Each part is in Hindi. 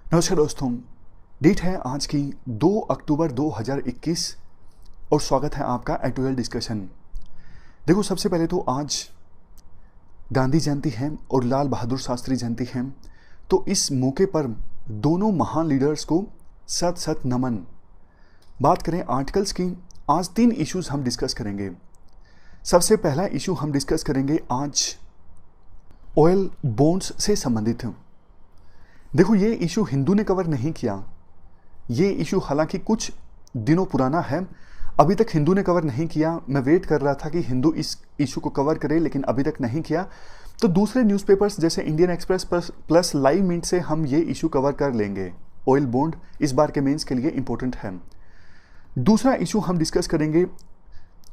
नमस्कार दोस्तों। डेट है आज की 2 अक्टूबर 2021 और स्वागत है आपका एटोयल डिस्कशन। देखो, सबसे पहले तो आज गांधी जयंती है और लाल बहादुर शास्त्री जयंती है, तो इस मौके पर दोनों महान लीडर्स को सत सत नमन। बात करें आर्टिकल्स की, आज 3 इश्यूज हम डिस्कस करेंगे। सबसे पहला इशू हम डिस्कस करेंगे आज ऑयल बॉन्ड्स से संबंधित। देखो, ये इशू हिंदू ने कवर नहीं किया। ये इशू हालांकि कुछ दिनों पुराना है, अभी तक हिंदू ने कवर नहीं किया। मैं वेट कर रहा था कि हिंदू इस इशू को कवर करे, लेकिन अभी तक नहीं किया। तो दूसरे न्यूज़पेपर्स जैसे Indian express plus live minute से हम ये इशू कवर कर लेंगे। ऑयल बॉन्ड इस बार के मेंस के लिए इंपॉर्टेंट है। दूसरा इशू हम डिस्कस करेंगे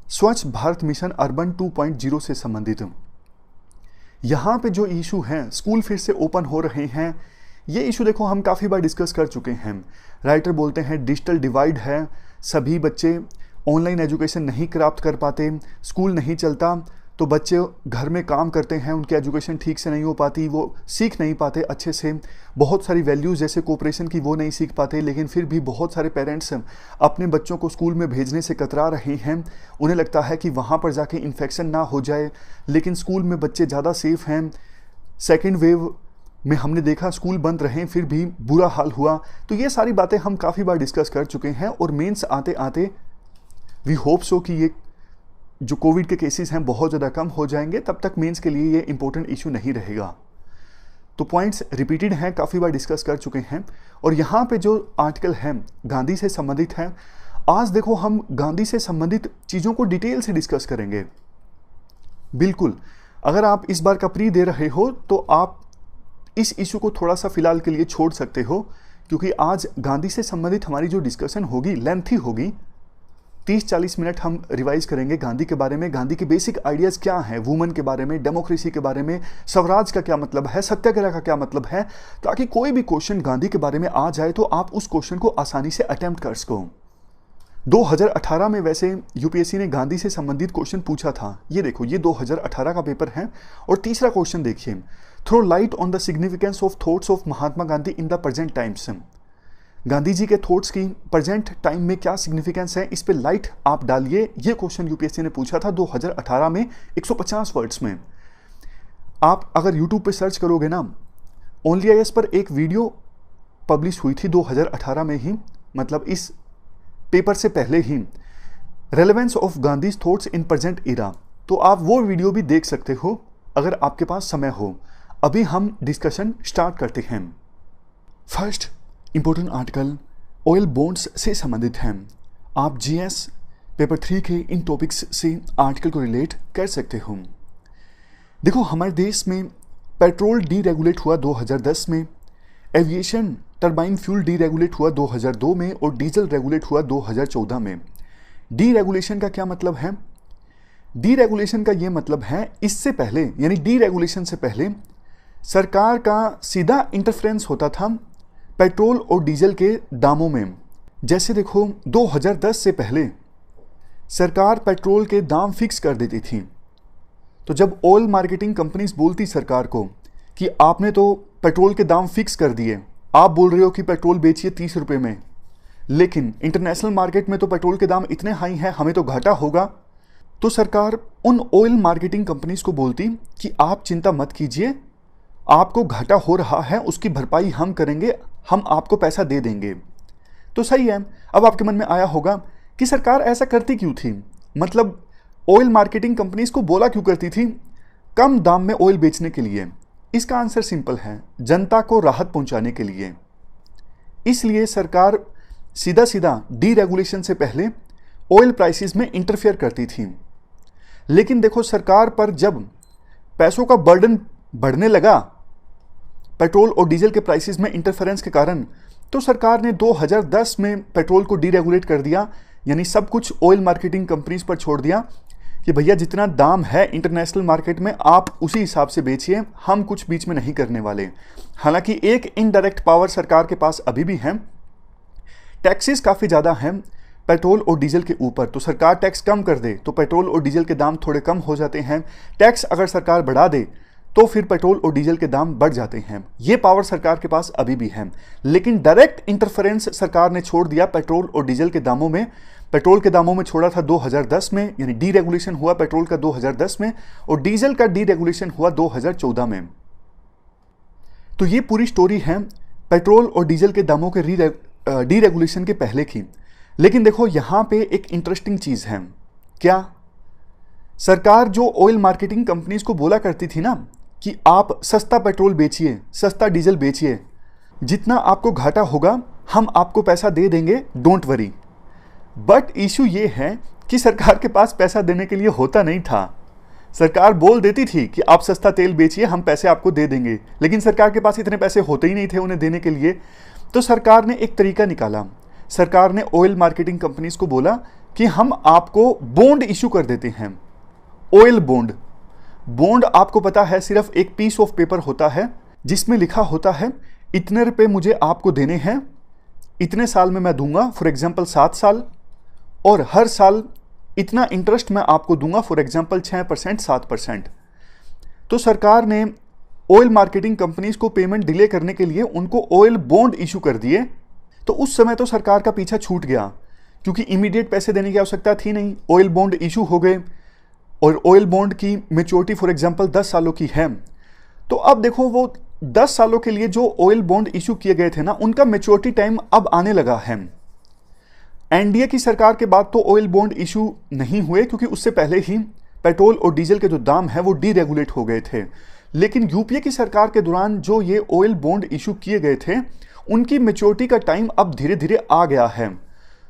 स्वच्छ भारत मिशन अर्बन 2.0 से संबंधित। यहाँ पे जो इशू है, स्कूल फिर से ओपन हो रहे हैं। ये इशू देखो हम काफ़ी बार डिस्कस कर चुके हैं। राइटर बोलते हैं डिजिटल डिवाइड है, सभी बच्चे ऑनलाइन एजुकेशन नहीं प्राप्त कर पाते, स्कूल नहीं चलता तो बच्चे घर में काम करते हैं, उनकी एजुकेशन ठीक से नहीं हो पाती, वो सीख नहीं पाते अच्छे से। बहुत सारी वैल्यूज़ जैसे कोऑपरेशन की वो नहीं सीख पाते, लेकिन फिर भी बहुत सारे पेरेंट्स अपने बच्चों को स्कूल में भेजने से कतरा रहे हैं। उन्हें लगता है कि वहाँ पर जाके इन्फेक्शन ना हो जाए, लेकिन स्कूल में बच्चे ज़्यादा सेफ हैं। सेकेंड वेव में हमने देखा स्कूल बंद रहे फिर भी बुरा हाल हुआ। तो ये सारी बातें हम काफ़ी बार डिस्कस कर चुके हैं और मेंस आते आते वी होप सो कि ये जो कोविड के केसेस हैं बहुत ज़्यादा कम हो जाएंगे, तब तक मेंस के लिए ये इंपॉर्टेंट इशू नहीं रहेगा। तो पॉइंट्स रिपीटेड हैं, काफ़ी बार डिस्कस कर चुके हैं। और यहाँ पे जो आर्टिकल है गांधी से संबंधित है। आज देखो हम गांधी से संबंधित चीज़ों को डिटेल से डिस्कस करेंगे। बिल्कुल, अगर आप इस बार का प्री दे रहे हो तो आप इस इशू को थोड़ा सा फिलहाल के लिए छोड़ सकते हो, क्योंकि आज गांधी से संबंधित हमारी जो डिस्कशन होगी लेंथी होगी। 30-40 मिनट हम रिवाइज करेंगे गांधी के बारे में, गांधी के बेसिक आइडियाज़ क्या हैं, वुमेन के बारे में, डेमोक्रेसी के बारे में, स्वराज का क्या मतलब है, सत्याग्रह का क्या मतलब है, ताकि कोई भी क्वेश्चन गांधी के बारे में आ जाए तो आप उस क्वेश्चन को आसानी से अटेम्प्ट कर सको। 2018 में वैसे यूपीएससी ने गांधी से संबंधित क्वेश्चन पूछा था। ये देखो, ये 2018 का पेपर है। और तीसरा क्वेश्चन देखिए, throw light on the significance of thoughts of Mahatma Gandhi in the present times. Gandhi ji के थॉट्स की प्रेजेंट टाइम में क्या सिग्निफिकेंस है, इस पे लाइट आप डालिए। ये क्वेश्चन यूपीएससी ने पूछा था 2018 में 150 वर्ड्स में। आप अगर यूट्यूब पे सर्च करोगे ना, ओनली आईएएस पर एक वीडियो पब्लिश हुई थी 2018 में ही, मतलब इस पेपर से पहले ही, relevance of Gandhi's thoughts in present era. तो आप वो वीडियो भी देख सकते हो अगर आपके पास समय हो। अभी हम डिस्कशन स्टार्ट करते हैं। First important article oil bonds से संबंधित है। आप जीएस पेपर 3 के इन टॉपिक्स से आर्टिकल को रिलेट कर सकते हो। देखो, हमारे देश में पेट्रोल डीरेगुलेट हुआ 2010 में, एविएशन टर्बाइन फ्यूल डीरेगुलेट हुआ 2002 में और डीजल रेगुलेट हुआ 2014 में। डीरेगुलेशन का क्या मतलब है? डीरेगुलेशन का ये मतलब है इससे पहले, यानी डीरेगुलेशन से पहले सरकार का सीधा इंटरफेरेंस होता था पेट्रोल और डीजल के दामों में। जैसे देखो, 2010 से पहले सरकार पेट्रोल के दाम फिक्स कर देती थी। तो जब ऑयल मार्केटिंग कंपनीज बोलती सरकार को कि आपने तो पेट्रोल के दाम फिक्स कर दिए, आप बोल रहे हो कि पेट्रोल बेचिए 30 रुपये में, लेकिन इंटरनेशनल मार्केट में तो पेट्रोल के दाम इतने हाई हैं, हमें तो घाटा होगा। तो सरकार उन ऑयल मार्केटिंग कंपनीज को बोलती कि आप चिंता मत कीजिए, आपको घाटा हो रहा है, उसकी भरपाई हम करेंगे, हम आपको पैसा दे देंगे। तो सही है। अब आपके मन में आया होगा कि सरकार ऐसा करती क्यों थी, मतलब ऑयल मार्केटिंग कंपनीज को बोला क्यों करती थी कम दाम में ऑयल बेचने के लिए? इसका आंसर सिंपल है, जनता को राहत पहुंचाने के लिए। इसलिए सरकार सीधा सीधा डीरेगुलेशन से पहले ऑयल प्राइसेस में इंटरफेयर करती थी। लेकिन देखो, सरकार पर जब पैसों का बर्डन बढ़ने लगा पेट्रोल और डीजल के प्राइसेस में इंटरफेरेंस के कारण, तो सरकार ने 2010 में पेट्रोल को डीरेगुलेट कर दिया, यानी सब कुछ ऑयल मार्केटिंग कंपनीज पर छोड़ दिया कि भैया जितना दाम है इंटरनेशनल मार्केट में आप उसी हिसाब से बेचिए, हम कुछ बीच में नहीं करने वाले। हालांकि एक इनडायरेक्ट पावर सरकार के पास अभी भी है, टैक्सेस काफ़ी ज़्यादा हैं पेट्रोल और डीजल के ऊपर, तो सरकार टैक्स कम कर दे तो पेट्रोल और डीजल के दाम थोड़े कम हो जाते हैं। टैक्स अगर सरकार बढ़ा दे तो फिर पेट्रोल और डीजल के दाम बढ़ जाते हैं। ये पावर सरकार के पास अभी भी है, लेकिन डायरेक्ट इंटरफेरेंस सरकार ने छोड़ दिया पेट्रोल और डीजल के दामों में। पेट्रोल के दामों में छोड़ा था 2010 में, यानी डीरेगुलेशन हुआ पेट्रोल का 2010 में, और डीजल का डीरेगुलेशन हुआ 2014 में। तो ये पूरी स्टोरी है पेट्रोल और डीजल के दामों के डीरेगुलेशन के पहले की। लेकिन देखो यहां पे एक इंटरेस्टिंग चीज है। क्या? सरकार जो ऑयल मार्केटिंग कंपनीज को बोला करती थी ना कि आप सस्ता पेट्रोल बेचिए, सस्ता डीजल बेचिए, जितना आपको घाटा होगा हम आपको पैसा दे देंगे, डोंट वरी। बट इशू ये है कि सरकार के पास पैसा देने के लिए होता नहीं था। सरकार बोल देती थी कि आप सस्ता तेल बेचिए, हम पैसे आपको दे देंगे, लेकिन सरकार के पास इतने पैसे होते ही नहीं थे उन्हें देने के लिए। तो सरकार ने एक तरीका निकाला। सरकार ने ऑयल मार्केटिंग कंपनीज को बोला कि हम आपको बॉन्ड इशू कर देते हैं, ऑयल बॉन्ड। बॉन्ड आपको पता है सिर्फ एक पीस ऑफ पेपर होता है जिसमें लिखा होता है इतने रुपए मुझे आपको देने हैं, इतने साल में मैं दूंगा, फॉर एग्जांपल 7 साल, और हर साल इतना इंटरेस्ट मैं आपको दूंगा, फॉर एग्जांपल 6%, 7%। तो सरकार ने ऑयल मार्केटिंग कंपनीज को पेमेंट डिले करने के लिए उनको ऑयल बॉन्ड इशू कर दिए। तो उस समय तो सरकार का पीछा छूट गया, क्योंकि इमीडिएट पैसे देने की आवश्यकता थी नहीं, ऑयल बॉन्ड इशू हो गए, और ऑयल बॉन्ड की मैच्योरिटी फॉर एग्जांपल 10 सालों की है। तो अब देखो वो 10 सालों के लिए जो ऑयल बॉन्ड इशू किए गए थे ना, उनका मैच्योरिटी टाइम अब आने लगा है। एनडीए की सरकार के बाद तो ऑयल बॉन्ड इशू नहीं हुए, क्योंकि उससे पहले ही पेट्रोल और डीजल के जो दाम है वो डीरेगुलेट हो गए थे। लेकिन यूपीए की सरकार के दौरान जो ये ऑयल बॉन्ड इशू किए गए थे, उनकी मैच्योरिटी का टाइम अब धीरे धीरे आ गया है।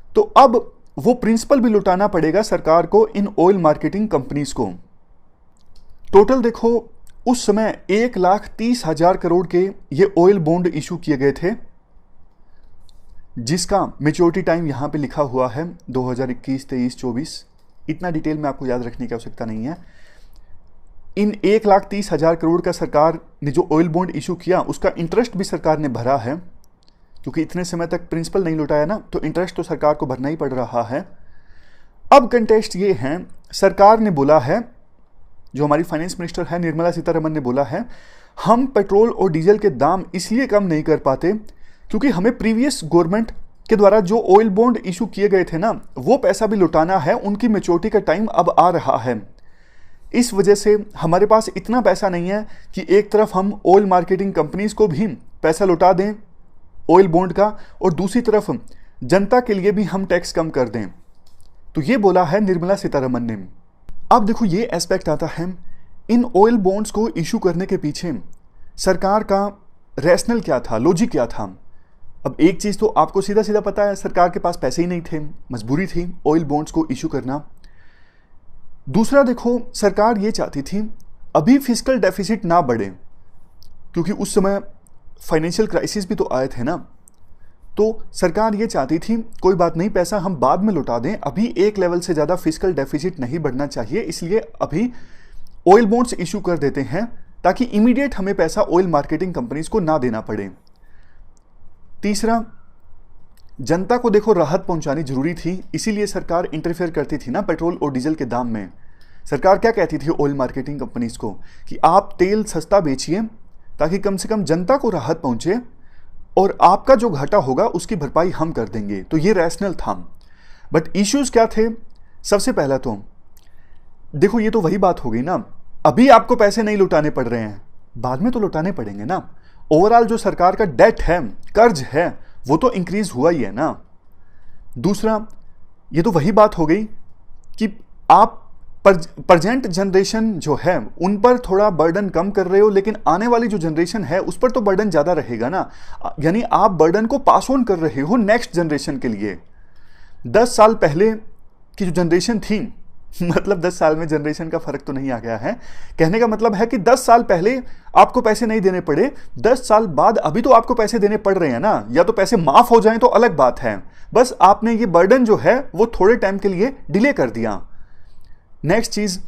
तो अब वो प्रिंसिपल भी लौटाना पड़ेगा सरकार को इन ऑयल मार्केटिंग कंपनीज को। टोटल देखो उस समय 1,30,000 करोड़ के ये ऑयल बॉन्ड इशू किए गए थे, जिसका मैच्योरिटी टाइम यहां पे लिखा हुआ है 2021, 23, 24। इतना डिटेल में आपको याद रखने की आवश्यकता नहीं है। इन 1,30,000 करोड़ का सरकार ने जो ऑयल बॉन्ड इशू किया, उसका इंटरेस्ट भी सरकार ने भरा है, क्योंकि इतने समय तक प्रिंसिपल नहीं लौटाया ना, तो इंटरेस्ट तो सरकार को भरना ही पड़ रहा है। अब कंटेस्ट ये है, सरकार ने बोला है, जो हमारी फाइनेंस मिनिस्टर है निर्मला सीतारमण ने बोला है, हम पेट्रोल और डीजल के दाम इसलिए कम नहीं कर पाते क्योंकि हमें प्रीवियस गवर्नमेंट के द्वारा जो ऑयल बॉन्ड इशू किए गए थे ना, वो पैसा भी लौटाना है, उनकी मैच्योरिटी का टाइम अब आ रहा है। इस वजह से हमारे पास इतना पैसा नहीं है कि एक तरफ हम ऑयल मार्केटिंग कंपनीज को भी पैसा लौटा दें ऑयल बॉन्ड का, और दूसरी तरफ जनता के लिए भी हम टैक्स कम कर दें। तो ये बोला है निर्मला सीतारमण ने। अब देखो ये एस्पेक्ट आता है, इन ऑयल बॉन्ड्स को इशू करने के पीछे सरकार का रैशनल क्या था, लॉजिक क्या था। अब एक चीज तो आपको सीधा सीधा पता है, सरकार के पास पैसे ही नहीं थे, मजबूरी थी ऑयल बॉन्ड्स को इशू करना। दूसरा देखो, सरकार ये चाहती थी अभी फिस्कल डेफिसिट ना बढ़े, क्योंकि उस समय फाइनेंशियल क्राइसिस भी तो आए थे ना। तो सरकार ये चाहती थी कोई बात नहीं, पैसा हम बाद में लौटा दें, अभी एक लेवल से ज़्यादा फिस्कल डेफिसिट नहीं बढ़ना चाहिए, इसलिए अभी ऑयल बॉन्ड्स इशू कर देते हैं ताकि इमीडिएट हमें पैसा ऑयल मार्केटिंग कंपनीज को ना देना पड़े। तीसरा, जनता को देखो राहत पहुंचानी जरूरी थी, इसीलिए सरकार इंटरफेयर करती थी ना पेट्रोल और डीजल के दाम में। सरकार क्या कहती थी ऑयल मार्केटिंग कंपनीज को कि आप तेल सस्ता बेचिए ताकि कम से कम जनता को राहत पहुंचे, और आपका जो घाटा होगा उसकी भरपाई हम कर देंगे। तो ये रैशनल था। बट इश्यूज क्या थे? सबसे पहला तो देखो, ये तो वही बात हो गई ना, अभी आपको पैसे नहीं लौटाने पड़ रहे हैं, बाद में तो लौटाने पड़ेंगे ना। ओवरऑल जो सरकार का डेट है, कर्ज है, वो तो इंक्रीज हुआ ही है ना। दूसरा, ये तो वही बात हो गई कि आप प्रेजेंट जनरेशन जो है उन पर थोड़ा बर्डन कम कर रहे हो, लेकिन आने वाली जो जनरेशन है उस पर तो बर्डन ज्यादा रहेगा ना। यानी आप बर्डन को पास ऑन कर रहे हो नेक्स्ट जनरेशन के लिए। 10 साल पहले की जो जनरेशन थी, मतलब 10 साल में जनरेशन का फर्क तो नहीं आ गया है, कहने का मतलब है कि 10 साल पहले आपको पैसे नहीं देने पड़े, 10 साल बाद अभी तो आपको पैसे देने पड़ रहे हैं ना। या तो पैसे माफ हो जाएं तो अलग बात है, बस आपने ये बर्डन जो है वो थोड़े टाइम के लिए डिले कर दिया। नेक्स्ट चीज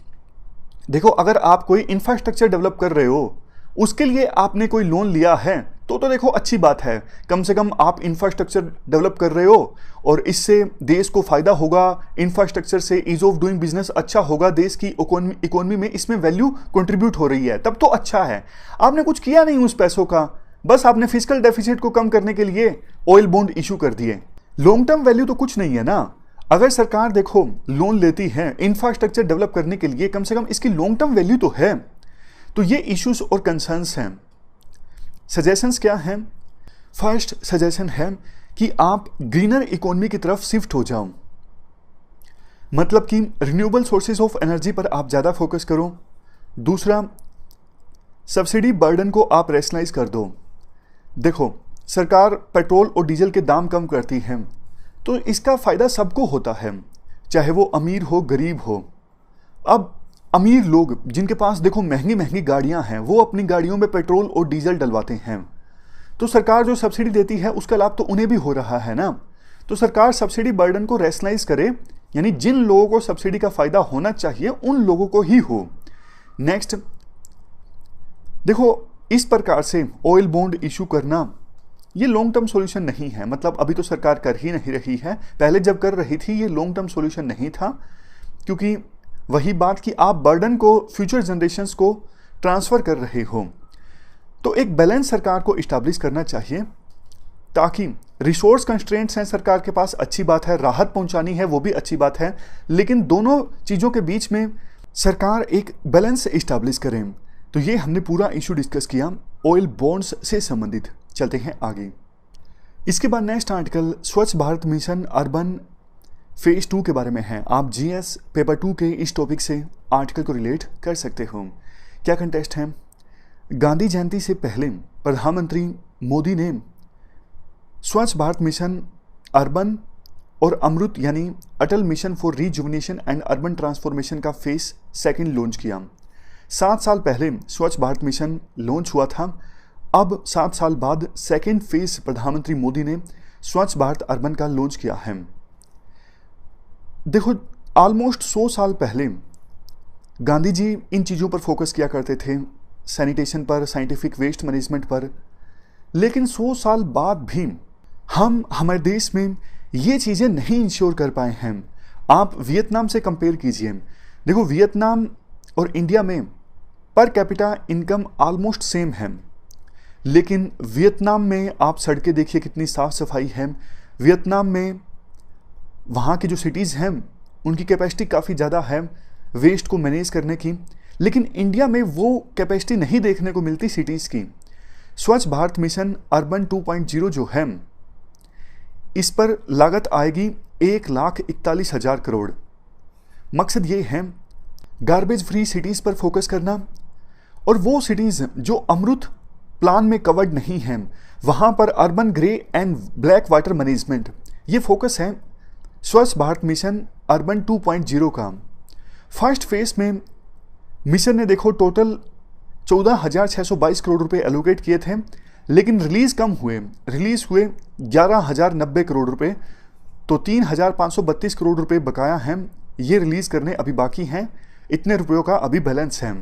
देखो, अगर आप कोई इंफ्रास्ट्रक्चर डेवलप कर रहे हो, उसके लिए आपने कोई लोन लिया है, तो देखो अच्छी बात है, कम से कम आप इंफ्रास्ट्रक्चर डेवलप कर रहे हो और इससे देश को फायदा होगा। इंफ्रास्ट्रक्चर से ईज ऑफ डूइंग बिजनेस अच्छा होगा, देश की इकोनॉमी में इसमें वैल्यू कंट्रीब्यूट हो रही है, तब तो अच्छा है। आपने कुछ किया नहीं उस पैसों का, बस आपने फिजिकल डेफिसिट को कम करने के लिए ऑयल बॉन्ड इशू कर दिए। लॉन्ग टर्म वैल्यू तो कुछ नहीं है ना। अगर सरकार देखो लोन लेती है इंफ्रास्ट्रक्चर डेवलप करने के लिए, कम से कम इसकी लॉन्ग टर्म वैल्यू तो है। तो ये इश्यूज और कंसर्न्स हैं। सजेशंस क्या हैं? फर्स्ट सजेशन है कि आप ग्रीनर इकोनॉमी की तरफ शिफ्ट हो जाओ, मतलब कि रिन्यूएबल सोर्सेज ऑफ एनर्जी पर आप ज़्यादा फोकस करो। दूसरा, सब्सिडी बर्डन को आप रैशनलाइज कर दो। देखो, सरकार पेट्रोल और डीजल के दाम कम करती है तो इसका फ़ायदा सबको होता है, चाहे वो अमीर हो गरीब हो। अब अमीर लोग जिनके पास देखो महंगी महंगी गाड़ियां हैं, वो अपनी गाड़ियों में पेट्रोल और डीजल डलवाते हैं, तो सरकार जो सब्सिडी देती है उसका लाभ तो उन्हें भी हो रहा है ना। तो सरकार सब्सिडी बर्डन को रैशनलाइज करे, यानी जिन लोगों को सब्सिडी का फायदा होना चाहिए उन लोगों को ही हो। नेक्स्ट, देखो इस प्रकार से ऑयल बॉन्ड इशू करना ये लॉन्ग टर्म सॉल्यूशन नहीं है, मतलब अभी तो सरकार कर ही नहीं रही है, पहले जब कर रही थी ये लॉन्ग टर्म सॉल्यूशन नहीं था, क्योंकि वही बात कि आप बर्डन को फ्यूचर जनरेशन्स को ट्रांसफ़र कर रहे हो। तो एक बैलेंस सरकार को इस्टेब्लिश करना चाहिए, ताकि रिसोर्स कंस्ट्रेंट्स हैं सरकार के पास, अच्छी बात है, राहत पहुंचानी है वो भी अच्छी बात है, लेकिन दोनों चीज़ों के बीच में सरकार एक बैलेंस इस्टेब्लिश करें। तो ये हमने पूरा इशू डिस्कस किया ऑयल बॉन्ड्स से संबंधित। चलते हैं आगे। इसके बाद नेक्स्ट आर्टिकल स्वच्छ भारत मिशन अर्बन फेज 2 के बारे में है। आप जीएस पेपर 2 के इस टॉपिक से आर्टिकल को रिलेट कर सकते हो। क्या कंटेस्ट है? गांधी जयंती से पहले प्रधानमंत्री मोदी ने स्वच्छ भारत मिशन अर्बन और अमृत यानी Atal mission for rejuvenation and urban transformation का फेज 2 लॉन्च किया। 7 साल पहले स्वच्छ भारत मिशन लॉन्च हुआ था। अब 7 साल बाद सेकेंड फेज प्रधानमंत्री मोदी ने स्वच्छ भारत अर्बन का लॉन्च किया है। देखो, ऑलमोस्ट 100 साल पहले गांधी जी इन चीज़ों पर फोकस किया करते थे, सैनिटेशन पर, साइंटिफिक वेस्ट मैनेजमेंट पर, लेकिन 100 साल बाद भी हम हमारे देश में ये चीज़ें नहीं इंश्योर कर पाए हैं। आप वियतनाम से कंपेयर कीजिए। देखो, वियतनाम और इंडिया में per capita income almost same है, लेकिन वियतनाम में आप सड़कें देखिए कितनी साफ़ सफाई है। वियतनाम में वहाँ की जो सिटीज़ हैं उनकी कैपेसिटी काफ़ी ज़्यादा है वेस्ट को मैनेज करने की, लेकिन इंडिया में वो कैपेसिटी नहीं देखने को मिलती सिटीज़ की। स्वच्छ भारत मिशन अर्बन 2.0 जो है, इस पर लागत आएगी 1,41,000 करोड़। मकसद ये है गार्बेज फ्री सिटीज़ पर फोकस करना, और वो सिटीज़ जो अमृत प्लान में कवर्ड नहीं हैं वहाँ पर urban grey and black water management, ये फोकस है स्वच्छ भारत मिशन अर्बन 2.0 का। फर्स्ट फेज में मिशन ने देखो टोटल 14,622 करोड़ रुपए एलोकेट किए थे, लेकिन रिलीज़ कम हुए, रिलीज़ हुए 11,090 करोड़ रुपए, तो 3,532 करोड़ रुपए बकाया हैं, ये रिलीज़ करने अभी बाकी हैं। इतने रुपयों का अभी बैलेंस है।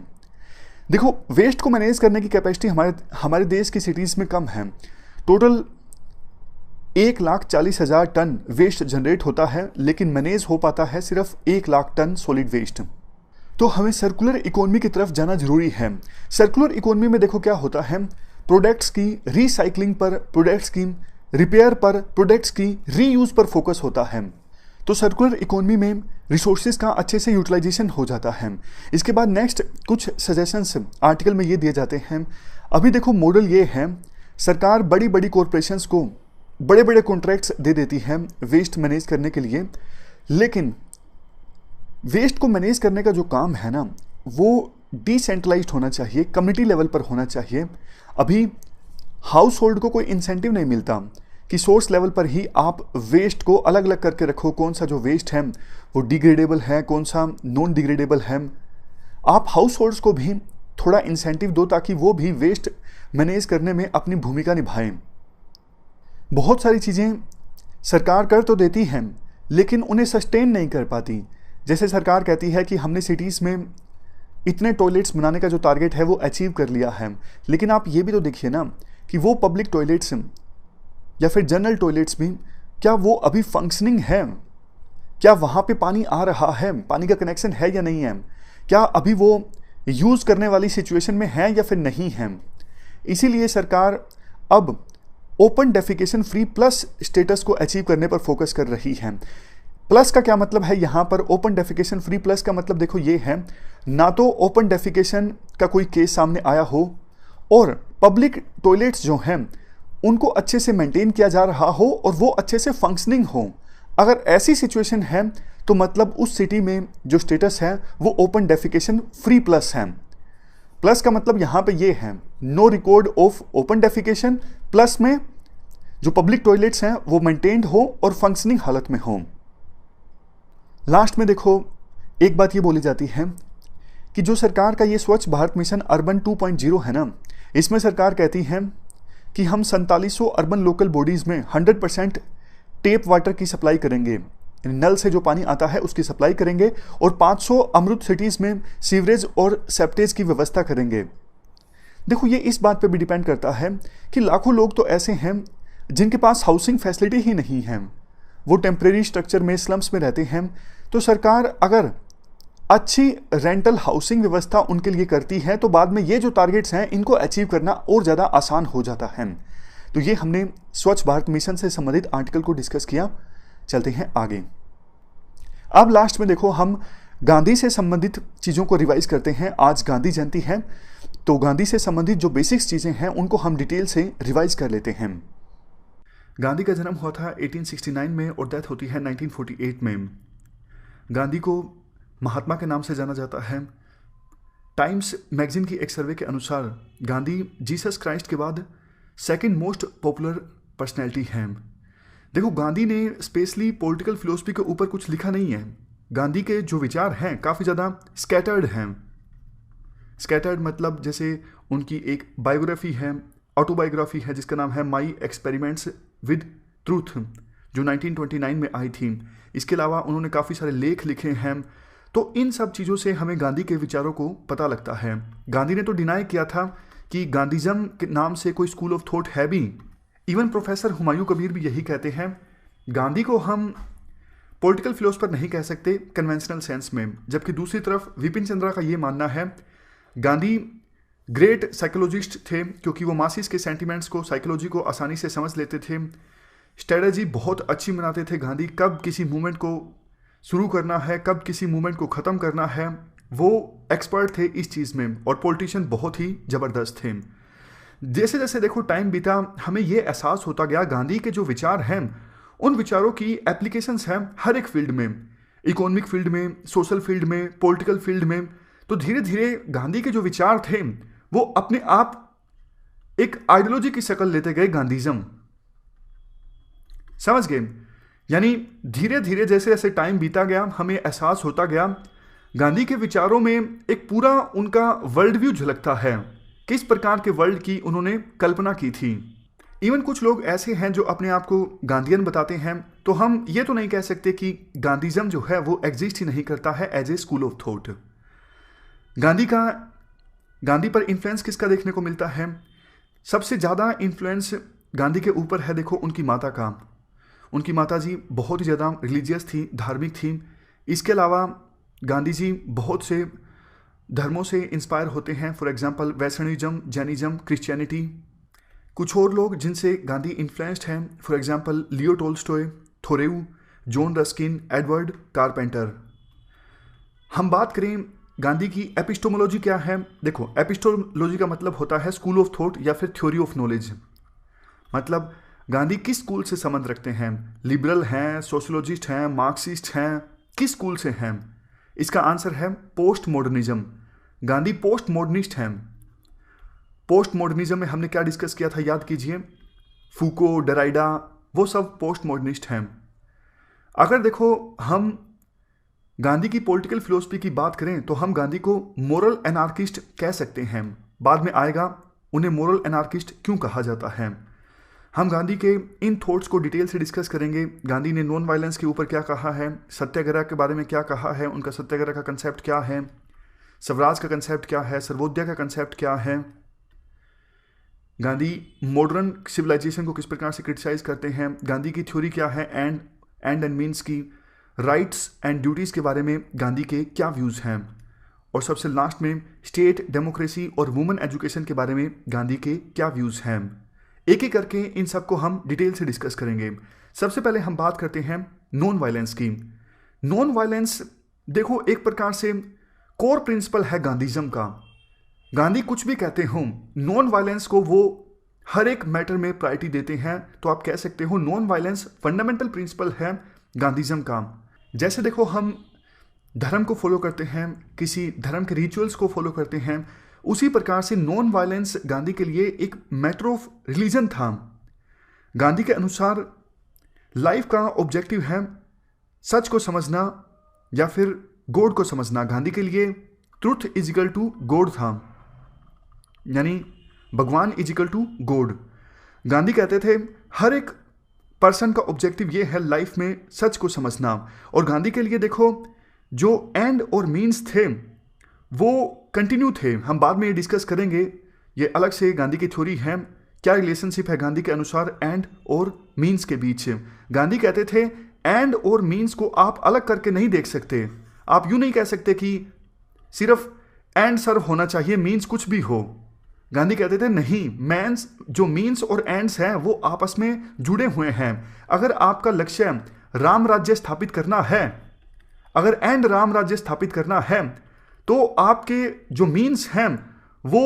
देखो, वेस्ट को मैनेज करने की कैपेसिटी हमारे देश की सिटीज़ में कम है। टोटल 1,40,000 टन वेस्ट जनरेट होता है, लेकिन मैनेज हो पाता है सिर्फ 1 लाख टन सॉलिड वेस्ट। तो हमें सर्कुलर इकोनॉमी की तरफ जाना जरूरी है। सर्कुलर इकोनॉमी में देखो क्या होता है, प्रोडक्ट्स की रीसाइकलिंग पर, प्रोडक्ट्स की रिपेयर पर, प्रोडक्ट्स की रीयूज पर फोकस होता है। तो सर्कुलर इकोनॉमी में रिसोर्सेज का अच्छे से यूटिलाइजेशन हो जाता है। इसके बाद नेक्स्ट कुछ सजेशंस आर्टिकल में ये दिए जाते हैं। अभी देखो मॉडल ये है, सरकार बड़ी बड़ी कॉरपोरेशंस को बड़े बड़े कॉन्ट्रैक्ट्स दे देती है वेस्ट मैनेज करने के लिए, लेकिन वेस्ट को मैनेज करने का जो काम है ना, वो डिसेंट्रलाइज्ड होना चाहिए, कम्युनिटी लेवल पर होना चाहिए। अभी हाउस होल्ड को कोई इंसेंटिव नहीं मिलता कि सोर्स लेवल पर ही आप वेस्ट को अलग अलग करके रखो, कौन सा जो वेस्ट है वो डिग्रेडेबल है, कौन सा नॉन डिग्रेडेबल है। आप हाउस होल्ड्स को भी थोड़ा इंसेंटिव दो ताकि वो भी वेस्ट मैनेज करने में अपनी भूमिका निभाएं। बहुत सारी चीज़ें सरकार कर तो देती हैं, लेकिन उन्हें सस्टेन नहीं कर पाती। जैसे सरकार कहती है कि हमने सिटीज़ में इतने टॉयलेट्स बनाने का जो टारगेट है वो अचीव कर लिया है, लेकिन आप ये भी तो देखिए ना कि वो पब्लिक टॉयलेट्स या फिर जनरल टॉयलेट्स भी क्या वो अभी फंक्शनिंग है, क्या वहाँ पे पानी आ रहा है, पानी का कनेक्शन है या नहीं है, क्या अभी वो यूज़ करने वाली सिचुएशन में है या फिर नहीं है। इसीलिए सरकार अब open defecation free plus status को अचीव करने पर फोकस कर रही है। प्लस का क्या मतलब है यहाँ पर, ओपन डेफिकेशन फ्री प्लस का मतलब देखो ये है, ना तो ओपन डेफिकेशन का कोई केस सामने आया हो और पब्लिक टॉयलेट्स जो हैं उनको अच्छे से मेंटेन किया जा रहा हो और वो अच्छे से फंक्शनिंग हो। अगर ऐसी सिचुएशन है तो मतलब उस सिटी में जो स्टेटस है वो ओपन डेफिकेशन फ्री प्लस है। प्लस का मतलब यहाँ पे ये है, no record of open defecation, plus में जो पब्लिक टॉयलेट्स हैं वो मेंटेन्ड हो और फंक्शनिंग हालत में हो। लास्ट में देखो एक बात ये बोली जाती है कि जो सरकार का ये स्वच्छ भारत मिशन अर्बन 2.0 है ना, इसमें सरकार कहती है कि हम 4700 अर्बन लोकल बॉडीज़ में 100% टेप वाटर की सप्लाई करेंगे, नल से जो पानी आता है उसकी सप्लाई करेंगे और 500 अमृत सिटीज़ में सीवरेज और सेप्टेज की व्यवस्था करेंगे। देखो ये इस बात पे भी डिपेंड करता है कि लाखों लोग तो ऐसे हैं जिनके पास हाउसिंग फैसिलिटी ही नहीं है, वो टेम्परेरी स्ट्रक्चर में स्लम्स में रहते हैं। तो सरकार अगर अच्छी रेंटल हाउसिंग व्यवस्था उनके लिए करती है तो बाद में ये जो टारगेट्स हैं इनको अचीव करना और ज़्यादा आसान हो जाता है। तो ये हमने स्वच्छ भारत मिशन से संबंधित आर्टिकल को डिस्कस किया। चलते हैं आगे। अब लास्ट में देखो हम गांधी से संबंधित चीज़ों को रिवाइज करते हैं। आज गांधी जयंती है तो गांधी से संबंधित जो बेसिक्स चीज़ें हैं उनको हम डिटेल से रिवाइज कर लेते हैं। गांधी का जन्म हुआ था 1869 में और डेथ होती है 1948 में। गांधी को महात्मा के नाम से जाना जाता है। टाइम्स मैगजीन की एक सर्वे के अनुसार गांधी जीसस क्राइस्ट के बाद सेकंड मोस्ट पॉपुलर पर्सनैलिटी हैं। देखो गांधी ने स्पेशली पॉलिटिकल फिलोसफी के ऊपर कुछ लिखा नहीं है। गांधी के जो विचार हैं काफ़ी ज़्यादा स्कैटर्ड हैं। स्कैटर्ड मतलब जैसे उनकी एक बायोग्राफी है, ऑटोबायोग्राफी है जिसका नाम है माई एक्सपेरिमेंट्स विद ट्रूथ, जो 1929 में आई थी। इसके अलावा उन्होंने काफ़ी सारे लेख लिखे हैं। तो इन सब चीज़ों से हमें गांधी के विचारों को पता लगता है। गांधी ने तो डिनाई किया था कि गांधीज़म के नाम से कोई स्कूल ऑफ थॉट है भी। इवन प्रोफेसर हुमायूं कबीर भी यही कहते हैं। गांधी को हम पॉलिटिकल फिलोसफर नहीं कह सकते कन्वेंशनल सेंस में, जबकि दूसरी तरफ विपिन चंद्रा का ये मानना है गांधी ग्रेट साइकोलॉजिस्ट थे क्योंकि वो मासिस के सेंटिमेंट्स को, साइकोलॉजी को आसानी से समझ लेते थे। स्ट्रेटजी बहुत अच्छी बनाते थे गांधी, कब किसी मूवमेंट को शुरू करना है, कब किसी मूवमेंट को ख़त्म करना है, वो एक्सपर्ट थे इस चीज़ में। और पॉलिटिशियन बहुत ही ज़बरदस्त थे। जैसे जैसे देखो टाइम बीता, हमें ये एहसास होता गया गांधी के जो विचार हैं उन विचारों की एप्लीकेशंस हैं हर एक फील्ड में, इकोनॉमिक फील्ड में, सोशल फील्ड में, पॉलिटिकल फील्ड में। तो धीरे धीरे गांधी के जो विचार थे वो अपने आप एक आइडियोलॉजी की शक्ल लेते गए, गांधीज़म। समझ गए? यानी धीरे धीरे जैसे जैसे टाइम बीता गया हमें एहसास होता गया गांधी के विचारों में एक पूरा उनका वर्ल्ड व्यू झलकता है, किस प्रकार के वर्ल्ड की उन्होंने कल्पना की थी। इवन कुछ लोग ऐसे हैं जो अपने आप को गांधीयन बताते हैं, तो हम ये तो नहीं कह सकते कि गांधीज़म जो है वो एग्जिस्ट ही नहीं करता है as a school of thought. Gandhi पर इन्फ्लुएंस किसका देखने को मिलता है? सबसे ज़्यादा इन्फ्लुएंस गांधी के ऊपर है देखो उनकी माता का। उनकी माता जी बहुत ही ज़्यादा रिलीजियस थी, धार्मिक थी। इसके अलावा गांधी जी बहुत से धर्मों से इंस्पायर होते हैं, for example Vaishnavism, Jainism, Christianity. कुछ और लोग जिनसे गांधी इन्फ्लुएंस्ड हैं, for example Leo Tolstoy, Thoreau, John Ruskin, Edward Carpenter. हम बात करें गांधी की एपिस्टोमोलॉजी क्या है। देखो एपिस्टोमोलॉजी का मतलब होता है स्कूल ऑफ थॉट या फिर थ्योरी ऑफ नॉलेज। मतलब गांधी किस स्कूल से संबंध रखते हैं, लिबरल हैं, सोशोलॉजिस्ट हैं, मार्क्सिस्ट हैं, किस स्कूल से हैं? इसका आंसर है post modernism. Gandhi post modernist हैं। पोस्ट मॉडर्निज्म में हमने क्या डिस्कस किया था याद कीजिए, फूको, डेराइडा, वो सब पोस्ट मॉडर्निस्ट हैं। अगर देखो हम गांधी की पॉलिटिकल फिलोसफी की बात करें तो हम गांधी को मोरल एनार्किस्ट कह सकते हैं। बाद में आएगा उन्हें मोरल एनार्किस्ट क्यों कहा जाता है। हम गांधी के इन थॉट्स को डिटेल से डिस्कस करेंगे। गांधी ने नॉन वायलेंस के ऊपर क्या कहा है, सत्याग्रह के बारे में क्या कहा है, उनका सत्याग्रह का कंसेप्ट क्या है, स्वराज का कंसेप्ट क्या है, सर्वोदय का कंसेप्ट क्या है। गांधी मॉडर्न सिविलाइजेशन को किस प्रकार से क्रिटिसाइज करते हैं, गांधी की थ्योरी क्या है, एंड मीन्स की राइट्स एंड ड्यूटीज़ के बारे में गांधी के क्या व्यूज़ हैं, और सबसे लास्ट में स्टेट डेमोक्रेसी और वुमेन एजुकेशन के बारे में गांधी के क्या व्यूज़ हैं। एक एक करके इन सबको हम डिटेल से डिस्कस करेंगे। सबसे पहले हम बात करते हैं नॉन वायलेंस की। नॉन वायलेंस देखो एक प्रकार से कोर प्रिंसिपल है गांधीज्म का। गांधी कुछ भी कहते हो, नॉन वायलेंस को वो हर एक मैटर में प्रायोरिटी देते हैं, तो आप कह सकते हो नॉन वायलेंस फंडामेंटल प्रिंसिपल है गांधीज्म का। जैसे देखो हम धर्म को फॉलो करते हैं, किसी धर्म के रिचुअल्स को फॉलो करते हैं, उसी प्रकार से नॉन वायलेंस गांधी के लिए एक मैटर ऑफ रिलीजन था। गांधी के अनुसार लाइफ का ऑब्जेक्टिव है सच को समझना या फिर गॉड को समझना। गांधी के लिए truth is equal to God था, यानी भगवान is equal to God. Gandhi कहते थे हर एक पर्सन का ऑब्जेक्टिव ये है लाइफ में सच को समझना। और गांधी के लिए देखो जो एंड और मीन्स थे वो कंटिन्यू थे। हम बाद में ये डिस्कस करेंगे, ये अलग से गांधी की थ्योरी है, क्या रिलेशनशिप है गांधी के अनुसार एंड और मीन्स के बीच। गांधी कहते थे एंड और मीन्स को आप अलग करके नहीं देख सकते। आप यूं नहीं कह सकते कि सिर्फ एंड सर्व होना चाहिए, मीन्स कुछ भी हो। गांधी कहते थे नहीं, मीन्स जो मीन्स और एंड्स हैं वो आपस में जुड़े हुए हैं। अगर आपका लक्ष्य राम राज्य स्थापित करना है, अगर एंड राम राज्य स्थापित करना है, तो आपके जो मीन्स हैं वो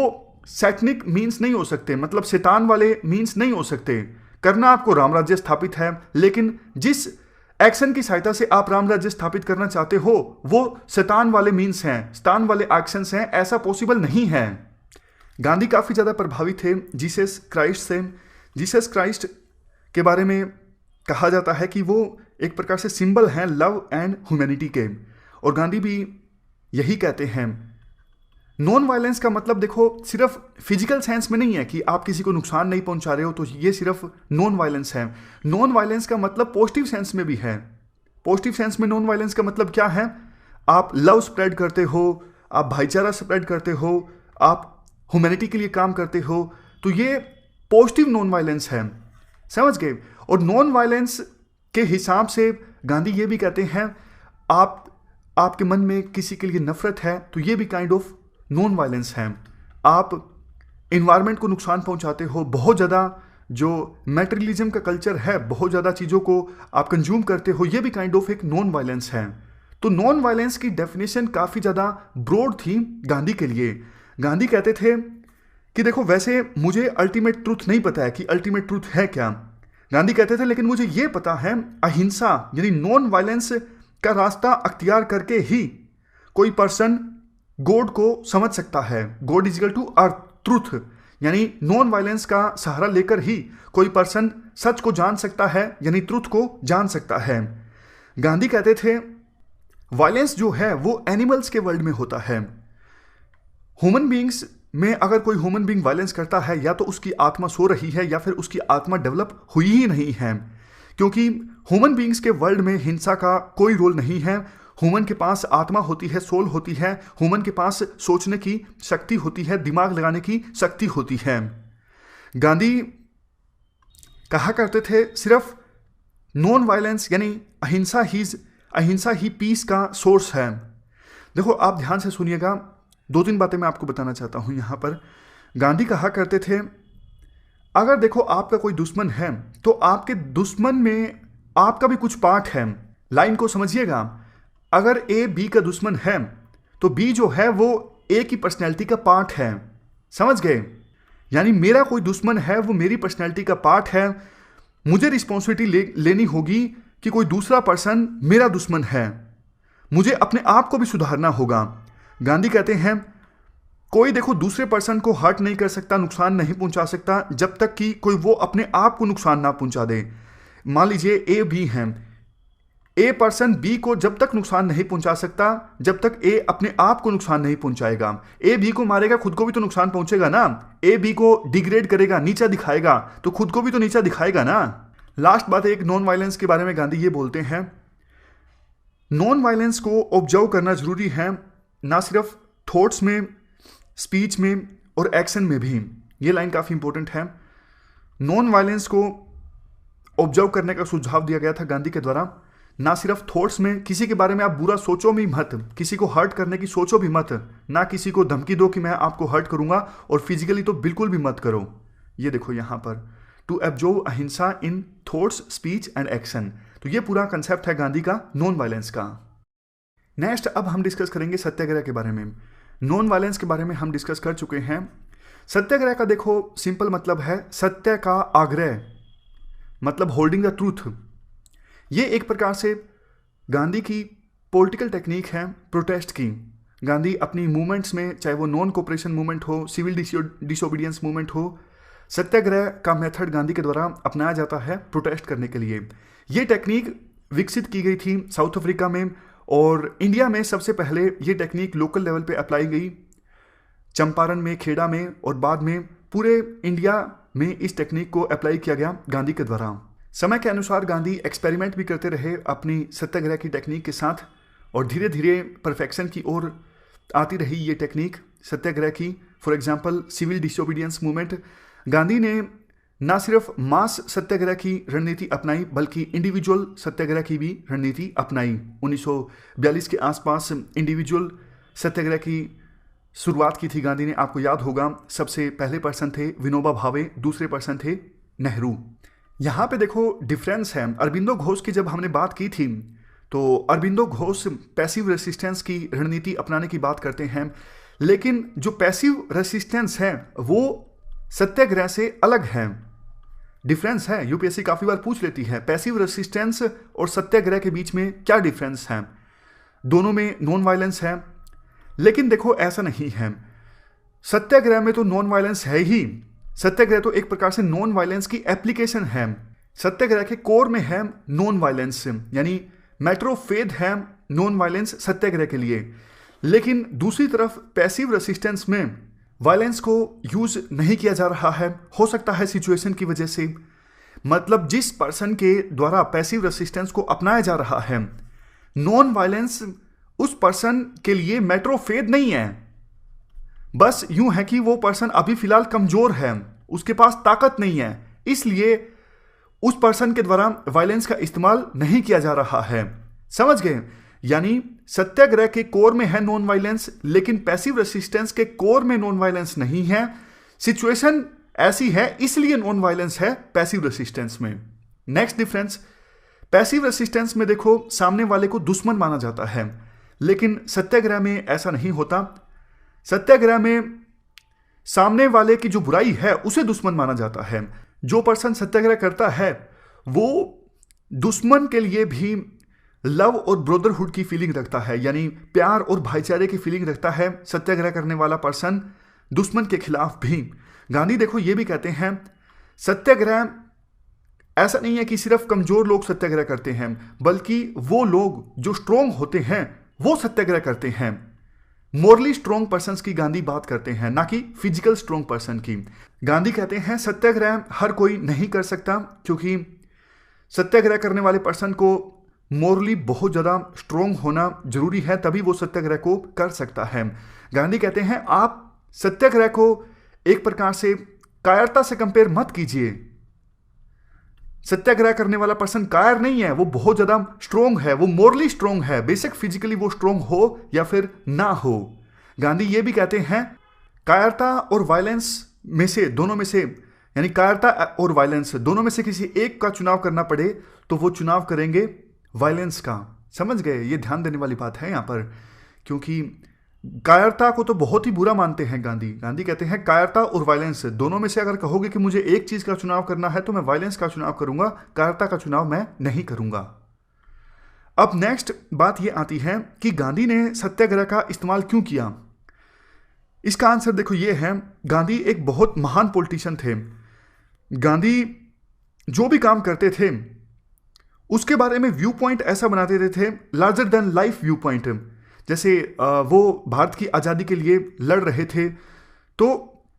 सैटनिक मीन्स नहीं हो सकते, मतलब शैतान वाले मीन्स नहीं हो सकते। करना आपको राम राज्य स्थापित है, लेकिन जिस एक्शन की सहायता से आप राम राज्य स्थापित करना चाहते हो वो शैतान वाले मीन्स हैं, शैतान वाले एक्शंस हैं, ऐसा पॉसिबल नहीं है। गांधी काफ़ी ज़्यादा प्रभावित थे जीसस क्राइस्ट से। जीसस क्राइस्ट के बारे में कहा जाता है कि वो एक प्रकार से सिंबल हैं लव एंड ह्यूमैनिटी के, और गांधी भी यही कहते हैं। नॉन वायलेंस का मतलब देखो सिर्फ फिजिकल सेंस में नहीं है कि आप किसी को नुकसान नहीं पहुंचा रहे हो तो ये सिर्फ नॉन वायलेंस है। नॉन वायलेंस का मतलब पॉजिटिव सेंस में भी है। पॉजिटिव सेंस में नॉन वायलेंस का मतलब क्या है, आप लव स्प्रेड करते हो, आप भाईचारा स्प्रेड करते हो, आप ह्यूमैनिटी के लिए काम करते हो, तो ये पॉजिटिव नॉन वायलेंस है। समझ गए। और नॉन वायलेंस के हिसाब से गांधी ये भी कहते हैं आपके मन में किसी के लिए नफरत है तो ये भी काइंड ऑफ नॉन वायलेंस है। आप इन्वायरमेंट को नुकसान पहुंचाते हो, बहुत ज़्यादा जो मैटेरियलिज्म का कल्चर है, बहुत ज़्यादा चीज़ों को आप कंज्यूम करते हो, ये भी काइंड ऑफ एक नॉन वायलेंस है। तो नॉन वायलेंस की डेफिनेशन काफ़ी ज़्यादा ब्रॉड थी गांधी के लिए। गांधी कहते थे कि देखो वैसे मुझे अल्टीमेट ट्रूथ नहीं पता है कि अल्टीमेट ट्रूथ है क्या। गांधी कहते थे लेकिन मुझे ये पता है अहिंसा यानी नॉन वायलेंस का रास्ता अख्तियार करके ही कोई पर्सन गॉड को समझ सकता है। गॉड इज इक्वल टू अर्थ ट्रूथ, यानी नॉन वायलेंस का सहारा लेकर ही कोई पर्सन सच को जान सकता है, यानी ट्रूथ को जान सकता है। गांधी कहते थे वायलेंस जो है वो एनिमल्स के वर्ल्ड में होता है। ह्यूमन बीइंग्स में अगर कोई ह्यूमन बीइंग वायलेंस करता है या तो उसकी आत्मा सो रही है या फिर उसकी आत्मा डेवलप हुई ही नहीं है, क्योंकि ह्यूमन बीइंग्स के वर्ल्ड में हिंसा का कोई रोल नहीं है। ह्यूमन के पास आत्मा होती है, सोल होती है, ह्यूमन के पास सोचने की शक्ति होती है, दिमाग लगाने की शक्ति होती है। गांधी कहा करते थे सिर्फ नॉन वायलेंस यानी अहिंसा ही पीस का सोर्स है। देखो आप ध्यान से सुनिएगा, दो तीन बातें मैं आपको बताना चाहता हूं यहां पर। गांधी कहा करते थे अगर देखो आपका कोई दुश्मन है तो आपके दुश्मन में आपका भी कुछ पार्ट है। लाइन को समझिएगा, अगर ए बी का दुश्मन है तो बी जो है वो ए की पर्सनैलिटी का पार्ट है। समझ गए। यानी मेरा कोई दुश्मन है वो मेरी पर्सनैलिटी का पार्ट है, मुझे रिस्पॉन्सिबिलिटी लेनी होगी कि कोई दूसरा पर्सन मेरा दुश्मन है, मुझे अपने आप को भी सुधारना होगा। गांधी कहते हैं कोई देखो दूसरे पर्सन को हर्ट नहीं कर सकता, नुकसान नहीं पहुंचा सकता जब तक कि कोई वो अपने आप को नुकसान ना पहुंचा दे। मान लीजिए ए बी हैं, ए पर्सन बी को जब तक नुकसान नहीं पहुंचा सकता जब तक ए अपने आप को नुकसान नहीं पहुंचाएगा। ए बी को मारेगा, खुद को भी तो नुकसान पहुंचेगा ना। ए बी को डिग्रेड करेगा, नीचा दिखाएगा, तो खुद को भी तो नीचा दिखाएगा ना। लास्ट बात एक नॉन वायलेंस के बारे में गांधी ये बोलते हैं नॉन वायलेंस को ऑब्जर्व करना जरूरी है, ना सिर्फ थॉट्स में, स्पीच में और एक्शन में भी। ये लाइन काफ़ी इंपॉर्टेंट है। नॉन वायलेंस को ऑब्जर्व करने का सुझाव दिया गया था गांधी के द्वारा। ना सिर्फ थॉट्स में, किसी के बारे में आप बुरा सोचो भी मत, किसी को हर्ट करने की सोचो भी मत, ना किसी को धमकी दो कि मैं आपको हर्ट करूंगा, और फिजिकली तो बिल्कुल भी मत करो। ये देखो यहाँ पर, टू एब्जॉर्व अहिंसा इन थॉट्स, स्पीच एंड एक्शन। तो ये पूरा कंसेप्ट है गांधी का नॉन वायलेंस का। नेक्स्ट अब हम डिस्कस करेंगे सत्याग्रह के बारे में। नॉन वायलेंस के बारे में हम डिस्कस कर चुके हैं। सत्याग्रह का देखो सिंपल मतलब है सत्य का आग्रह, मतलब होल्डिंग द ट्रूथ। ये एक प्रकार से गांधी की पॉलिटिकल टेक्निक है प्रोटेस्ट की। गांधी अपनी मूवमेंट्स में, चाहे वो नॉन कोऑपरेशन मूवमेंट हो, सिविल डिसोबीडियंस मूवमेंट हो, सत्याग्रह का मेथड गांधी के द्वारा अपनाया जाता है प्रोटेस्ट करने के लिए। ये टेक्निक विकसित की गई थी साउथ अफ्रीका में, और इंडिया में सबसे पहले ये टेक्निक लोकल लेवल पे अप्लाई गई, चंपारण में, खेड़ा में, और बाद में पूरे इंडिया में इस टेक्निक को अप्लाई किया गया गांधी के द्वारा। समय के अनुसार गांधी एक्सपेरिमेंट भी करते रहे अपनी सत्याग्रह की टेक्निक के साथ, और धीरे धीरे परफेक्शन की ओर आती रही ये टेक्निक सत्याग्रह की। For example civil disobedience movement, Gandhi ने ना सिर्फ मास सत्याग्रह की रणनीति अपनाई बल्कि इंडिविजुअल सत्याग्रह की भी रणनीति अपनाई। 1942 के आसपास इंडिविजुअल सत्याग्रह की शुरुआत की थी गांधी ने। आपको याद होगा सबसे पहले पर्सन थे विनोबा भावे, दूसरे पर्सन थे नेहरू। यहाँ पे देखो डिफरेंस है। अरबिंदो घोष की जब हमने बात की थी तो अरबिंदो घोष पैसिव रेसिस्टेंस की रणनीति अपनाने की बात करते हैं, लेकिन जो पैसिव रेसिस्टेंस है वो सत्याग्रह से अलग है। डिफरेंस है, यूपीएससी काफी बार पूछ लेती है पैसिव रेसिस्टेंस और सत्याग्रह के बीच में क्या डिफरेंस है। दोनों में नॉन वायलेंस है, लेकिन देखो ऐसा नहीं है। सत्याग्रह में तो नॉन वायलेंस है ही। सत्याग्रह तो एक प्रकार से नॉन वायलेंस की एप्लीकेशन है। सत्याग्रह के कोर में है नॉन वायलेंस, यानी मैटर ऑफ फेथ है नॉन वायलेंस सत्याग्रह के लिए। लेकिन दूसरी तरफ पैसिव रेसिस्टेंस में वायलेंस को यूज नहीं किया जा रहा है। हो सकता है सिचुएशन की वजह से, मतलब जिस पर्सन के द्वारा पैसिव रेसिस्टेंस को अपनाया जा रहा है, नॉन वायलेंस उस पर्सन के लिए मैटर ऑफ फेथ नहीं है। बस यूं है कि वो पर्सन अभी फिलहाल कमजोर है, उसके पास ताकत नहीं है, इसलिए उस पर्सन के द्वारा वायलेंस का इस्तेमाल नहीं किया जा रहा है। समझ गए? यानी सत्याग्रह के कोर में है नॉन वायलेंस, लेकिन पैसिव रेसिस्टेंस के कोर में नॉन वायलेंस नहीं है। सिचुएशन ऐसी है इसलिए नॉन वायलेंस है पैसिव रेसिस्टेंस में। नेक्स्ट डिफरेंस, पैसिव रेसिस्टेंस में देखो सामने वाले को दुश्मन माना जाता है, लेकिन सत्याग्रह में ऐसा नहीं होता। सत्याग्रह में सामने वाले की जो बुराई है उसे दुश्मन माना जाता है। जो पर्सन सत्याग्रह करता है वो दुश्मन के लिए भी लव और ब्रदरहुड की फीलिंग रखता है, यानी प्यार और भाईचारे की फीलिंग रखता है सत्याग्रह करने वाला पर्सन दुश्मन के खिलाफ भी। गांधी देखो ये भी कहते हैं सत्याग्रह ऐसा नहीं है कि सिर्फ कमजोर लोग सत्याग्रह करते हैं, बल्कि वो लोग जो स्ट्रोंग होते हैं वो सत्याग्रह करते हैं। मोरली स्ट्रोंग पर्सन्स की गांधी बात करते हैं, ना कि फिजिकल स्ट्रोंग पर्सन की। गांधी कहते हैं सत्याग्रह हर कोई नहीं कर सकता, क्योंकि सत्याग्रह करने वाले पर्सन को मोरली बहुत ज़्यादा स्ट्रोंग होना जरूरी है, तभी वो सत्याग्रह को कर सकता है। गांधी कहते हैं आप सत्याग्रह को एक प्रकार से कायरता से कंपेयर मत कीजिए। सत्याग्रह करने वाला पर्सन कायर नहीं है, वो बहुत ज़्यादा स्ट्रोंग है, वो मोरली स्ट्रोंग है, बेशक फिजिकली वो स्ट्रोंग हो या फिर ना हो। गांधी ये भी कहते हैं कायरता और वायलेंस में से, दोनों में से, यानी कायरता और वायलेंस दोनों में से किसी एक का चुनाव करना पड़े तो वो चुनाव करेंगे वायलेंस का। समझ गए? ये ध्यान देने वाली बात है यहाँ पर, क्योंकि कायरता को तो बहुत ही बुरा मानते हैं गांधी। गांधी कहते हैं कायरता और वायलेंस दोनों में से अगर कहोगे कि मुझे एक चीज का चुनाव करना है तो मैं वायलेंस का चुनाव करूंगा, कायरता का चुनाव मैं नहीं करूंगा। अब नेक्स्ट बात यह आती है कि गांधी ने सत्याग्रह का इस्तेमाल क्यों किया। इसका आंसर देखो ये है, गांधी एक बहुत महान पॉलिटिशियन थे। गांधी जो भी काम करते थे उसके बारे में व्यू पॉइंट ऐसा बना देते थे, larger than life view point. जैसे वो भारत की आज़ादी के लिए लड़ रहे थे, तो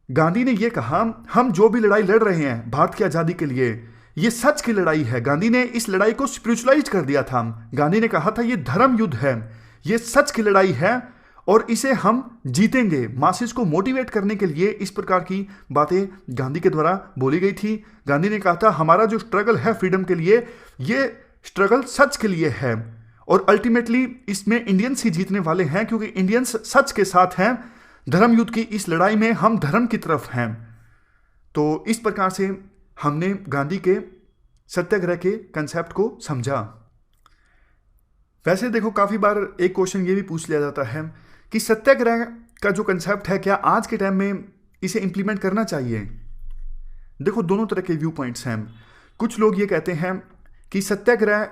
गांधी ने ये कहा हम जो भी लड़ाई लड़ रहे हैं भारत की आज़ादी के लिए, ये सच की लड़ाई है। गांधी ने इस लड़ाई को स्पिरिचुअलाइज कर दिया था। गांधी ने कहा था ये धर्म युद्ध है, ये सच की लड़ाई है और इसे हम जीतेंगे। मासेस को मोटिवेट करने के लिए इस प्रकार की बातें गांधी के द्वारा बोली गई थी। गांधी ने कहा था हमारा जो स्ट्रगल है फ्रीडम के लिए, ये स्ट्रगल सच के लिए है और अल्टीमेटली इसमें इंडियंस ही जीतने वाले हैं, क्योंकि इंडियंस सच के साथ हैं। धर्म युद्ध की इस लड़ाई में हम धर्म की तरफ हैं। तो इस प्रकार से हमने गांधी के सत्याग्रह के कंसेप्ट को समझा। वैसे देखो, काफी बार एक क्वेश्चन ये भी पूछ लिया जाता है कि सत्याग्रह का जो कंसेप्ट है, क्या आज के टाइम में इसे इंप्लीमेंट करना चाहिए? देखो, दोनों तरह के व्यू पॉइंट्स हैं। कुछ लोग ये कहते हैं कि सत्याग्रह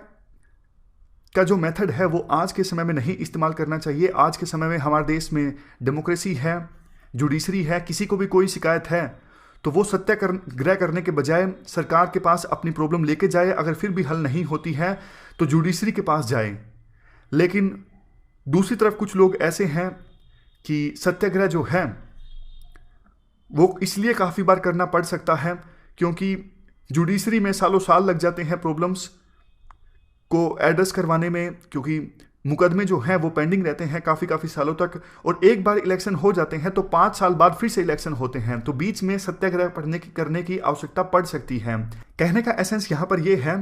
का जो मेथड है वो आज के समय में नहीं इस्तेमाल करना चाहिए। आज के समय में हमारे देश में डेमोक्रेसी है, जुडिशरी है, किसी को भी कोई शिकायत है तो वो सत्याग्रह करने के बजाय सरकार के पास अपनी प्रॉब्लम लेके जाए, अगर फिर भी हल नहीं होती है तो जुडिशरी के पास जाए। लेकिन दूसरी तरफ कुछ लोग ऐसे हैं कि सत्याग्रह जो है वो इसलिए काफ़ी बार करना पड़ सकता है क्योंकि जुडिशरी में सालों साल लग जाते हैं प्रॉब्लम्स को एड्रेस करवाने में, क्योंकि मुकदमे जो हैं वो पेंडिंग रहते हैं काफ़ी सालों तक, और एक बार इलेक्शन हो जाते हैं तो 5 साल बाद फिर से इलेक्शन होते हैं, तो बीच में सत्याग्रह करने की आवश्यकता पड़ सकती है। कहने का एसेंस यहाँ पर यह है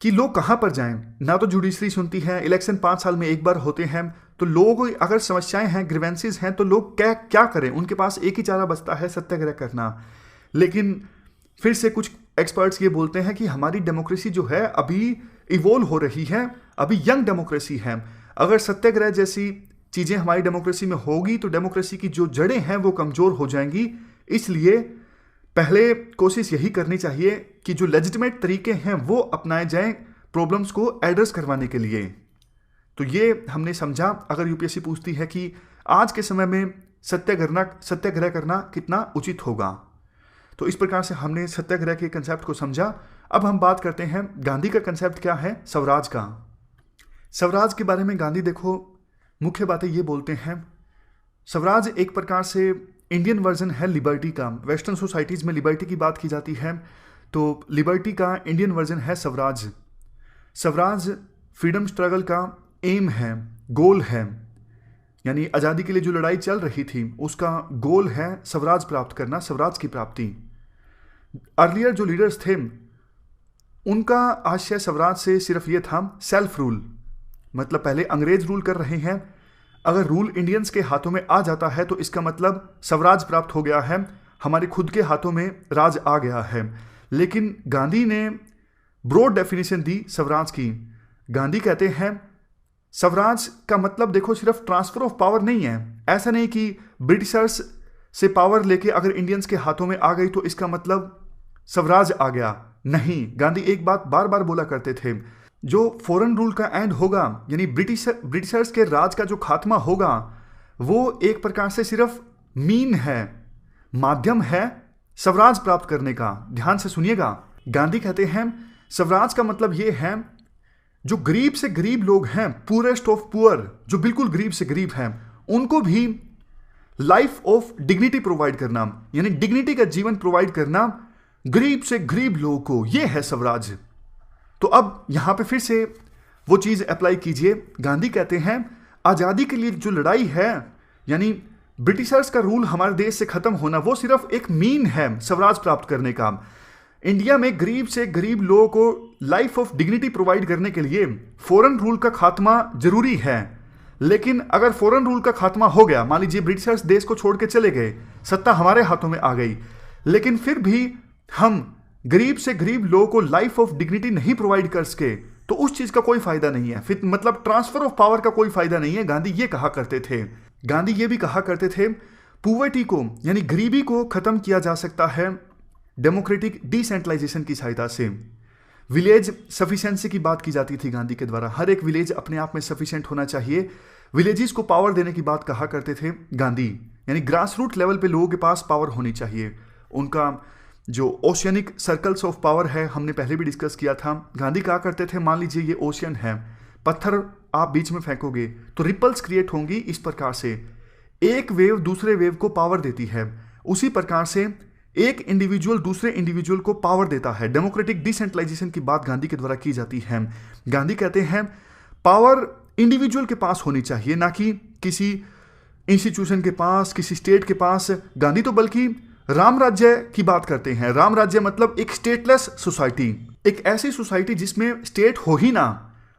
कि लोग कहाँ पर जाएं, ना तो जुडिशरी सुनती है, इलेक्शन 5 साल में एक बार होते हैं, तो लोग अगर समस्याएं हैं, ग्रीवेंसेस हैं, तो लोग क्या करें? उनके पास एक ही चारा बचता है, सत्याग्रह करना। लेकिन फिर से कुछ एक्सपर्ट्स ये बोलते हैं कि हमारी डेमोक्रेसी जो है अभी इवोल्व हो रही है, अभी यंग डेमोक्रेसी है। अगर सत्याग्रह जैसी चीज़ें हमारी डेमोक्रेसी में होगी तो डेमोक्रेसी की जो जड़ें हैं वो कमज़ोर हो जाएंगी। इसलिए पहले कोशिश यही करनी चाहिए कि जो लेजिटिमेट तरीके हैं वो अपनाए जाएं प्रॉब्लम्स को एड्रेस करवाने के लिए। तो ये हमने समझा। अगर यूपीएससी पूछती है कि आज के समय में सत्याग्रह करना कितना उचित होगा, तो इस प्रकार से हमने सत्याग्रह के कंसेप्ट को समझा। अब हम बात करते हैं गांधी का कंसेप्ट क्या है, स्वराज का। स्वराज के बारे में गांधी देखो मुख्य बातें ये बोलते हैं, स्वराज एक प्रकार से इंडियन वर्जन है लिबर्टी का। वेस्टर्न सोसाइटीज़ में लिबर्टी की बात की जाती है, तो लिबर्टी का इंडियन वर्जन है स्वराज। स्वराज फ्रीडम स्ट्रगल का एम है, गोल है, यानी आज़ादी के लिए जो लड़ाई चल रही थी उसका गोल है स्वराज प्राप्त करना, स्वराज की प्राप्ति। अर्लियर जो लीडर्स थे उनका आशय स्वराज से सिर्फ ये था सेल्फ रूल, मतलब पहले अंग्रेज रूल कर रहे हैं, अगर रूल इंडियंस के हाथों में आ जाता है तो इसका मतलब स्वराज प्राप्त हो गया है, हमारे खुद के हाथों में राज आ गया है। लेकिन गांधी ने ब्रॉड डेफिनेशन दी स्वराज की। गांधी कहते हैं स्वराज का मतलब देखो सिर्फ ट्रांसफर ऑफ पावर नहीं है। ऐसा नहीं कि ब्रिटिशर्स से पावर लेके अगर इंडियंस के हाथों में आ गई तो इसका मतलब स्वराज आ गया, नहीं। गांधी एक बात बार बार बोला करते थे, जो फॉरेन रूल का एंड होगा, यानी ब्रिटिशर्स के राज का जो खात्मा होगा, वो एक प्रकार से सिर्फ मीन है, माध्यम है स्वराज प्राप्त करने का। ध्यान से सुनिएगा, गांधी कहते हैं स्वराज का मतलब ये है जो गरीब से गरीब लोग हैं, पुअरेस्ट ऑफ पुअर, जो बिल्कुल गरीब से गरीब हैं, उनको भी लाइफ ऑफ डिग्निटी प्रोवाइड करना, यानी डिग्निटी का जीवन प्रोवाइड करना गरीब से गरीब लोगों को, यह है स्वराज। तो अब यहां पे फिर से वो चीज अप्लाई कीजिए। गांधी कहते हैं आजादी के लिए जो लड़ाई है, यानी ब्रिटिशर्स का रूल हमारे देश से खत्म होना, वो सिर्फ एक मीन है स्वराज प्राप्त करने का। इंडिया में गरीब से गरीब लोगों को लाइफ ऑफ डिग्निटी प्रोवाइड करने के लिए फॉरेन रूल का खात्मा जरूरी है। लेकिन अगर फॉरेन रूल का खात्मा हो गया, मान लीजिए ब्रिटिशर्स देश को छोड़ के चले गए, सत्ता हमारे हाथों में आ गई, लेकिन फिर भी हम गरीब से गरीब लोगों को लाइफ ऑफ डिग्निटी नहीं प्रोवाइड कर सके, तो उस चीज का कोई फायदा नहीं है, फिर मतलब ट्रांसफर ऑफ पावर का कोई फायदा नहीं है। गांधी ये कहा करते थे। गांधी ये भी कहा करते थे पुवर्टी को, यानी गरीबी को खत्म किया जा सकता है डेमोक्रेटिक डिसेंट्रलाइजेशन की सहायता से। विलेज सफिशिएंसी की बात की जाती थी गांधी के द्वारा, हर एक विलेज अपने आप में सफिशिएंट होना चाहिए। विलेजेस को पावर देने की बात कहा करते थे गांधी, यानी ग्रास रूट लेवल पे लोगों के पास पावर होनी चाहिए। उनका जो ओशियनिक सर्कल्स ऑफ पावर है, हमने पहले भी डिस्कस किया था। गांधी कहा करते थे मान लीजिए ये ओशियन है, पत्थर आप बीच में फेंकोगे तो रिपल्स क्रिएट होंगी, इस प्रकार से एक वेव दूसरे वेव को पावर देती है, उसी प्रकार से एक इंडिविजुअल दूसरे इंडिविजुअल को पावर देता है। डेमोक्रेटिक डिसेंट्रलाइजेशन की बात गांधी के द्वारा की जाती है। गांधी कहते हैं पावर इंडिविजुअल के पास होनी चाहिए, ना कि किसी इंस्टीट्यूशन के पास, किसी स्टेट के पास। गांधी तो बल्कि राम राज्य की बात करते हैं। राम राज्य मतलब एक स्टेटलेस सोसाइटी, एक ऐसी सोसाइटी जिसमें स्टेट हो ही ना,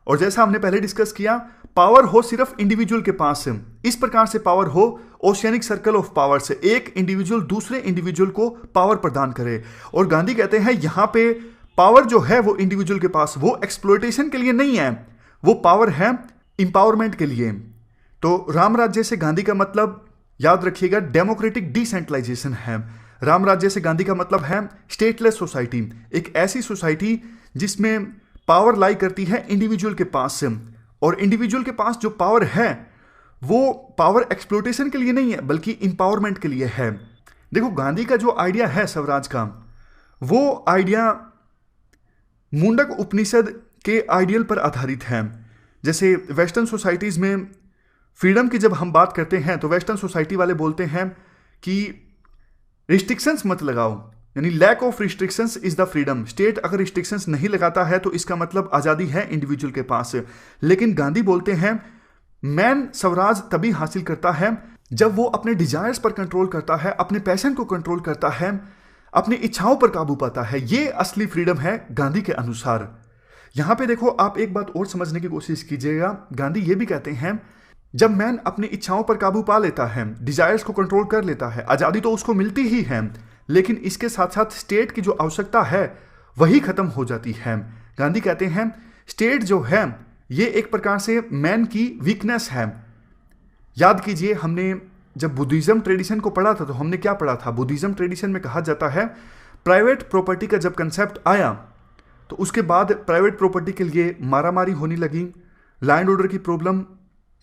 और जैसा हमने पहले डिस्कस किया, पावर हो सिर्फ इंडिविजुअल के पास। इस प्रकार से पावर हो ओशियनिक सर्कल ऑफ पावर से, एक इंडिविजुअल दूसरे इंडिविजुअल को पावर प्रदान करे। और गांधी कहते हैं यहां पे पावर जो है वो इंडिविजुअल के पास, वो एक्सप्लॉयटेशन के लिए नहीं है, वो पावर है इंपावरमेंट के लिए। तो राम राज्य से गांधी का मतलब याद रखिएगा डेमोक्रेटिक डिसेंट्रलाइजेशन है। राम राज्य से गांधी का मतलब है स्टेटलेस सोसाइटी, एक ऐसी सोसाइटी जिसमें पावर लाई करती है इंडिविजुअल के पास से, और इंडिविजुअल के पास जो पावर है वो पावर एक्सप्लॉयटेशन के लिए नहीं है बल्कि इंपावरमेंट के लिए है। देखो गांधी का जो आइडिया है स्वराज का, वो आइडिया मुंडक उपनिषद के आइडियल पर आधारित है। जैसे वेस्टर्न सोसाइटीज में फ्रीडम की जब हम बात करते हैं तो वेस्टर्न सोसाइटी वाले बोलते हैं कि रिस्ट्रिक्शंस मत लगाओ, यानी lack of restrictions is the freedom. State अगर रिस्ट्रिक्शंस नहीं लगाता है तो इसका मतलब आजादी है इंडिविजुअल के पास। लेकिन गांधी बोलते हैं मैन स्वराज तभी हासिल करता है जब वो अपने डिजायर्स पर कंट्रोल करता है, अपने पैशन को कंट्रोल करता है, अपनी इच्छाओं पर काबू पाता है। ये असली फ्रीडम है गांधी के अनुसार। यहां पे देखो आप एक बात और समझने की कोशिश कीजिएगा। गांधी ये भी कहते हैं जब मैन अपनी इच्छाओं पर काबू पा लेता है, डिजायर्स को कंट्रोल कर लेता है, आजादी तो उसको मिलती ही है, लेकिन इसके साथ साथ स्टेट की जो आवश्यकता है वही खत्म हो जाती है। गांधी कहते हैं स्टेट जो है ये एक प्रकार से मैन की वीकनेस है। याद कीजिए हमने जब बुद्धिज्म ट्रेडिशन को पढ़ा था तो हमने क्या पढ़ा था? बुद्धिज्म ट्रेडिशन में कहा जाता है प्राइवेट प्रॉपर्टी का जब कंसेप्ट आया तो उसके बाद प्राइवेट प्रॉपर्टी के लिए मारामारी होने लगी, लैंड ऑर्डर की प्रॉब्लम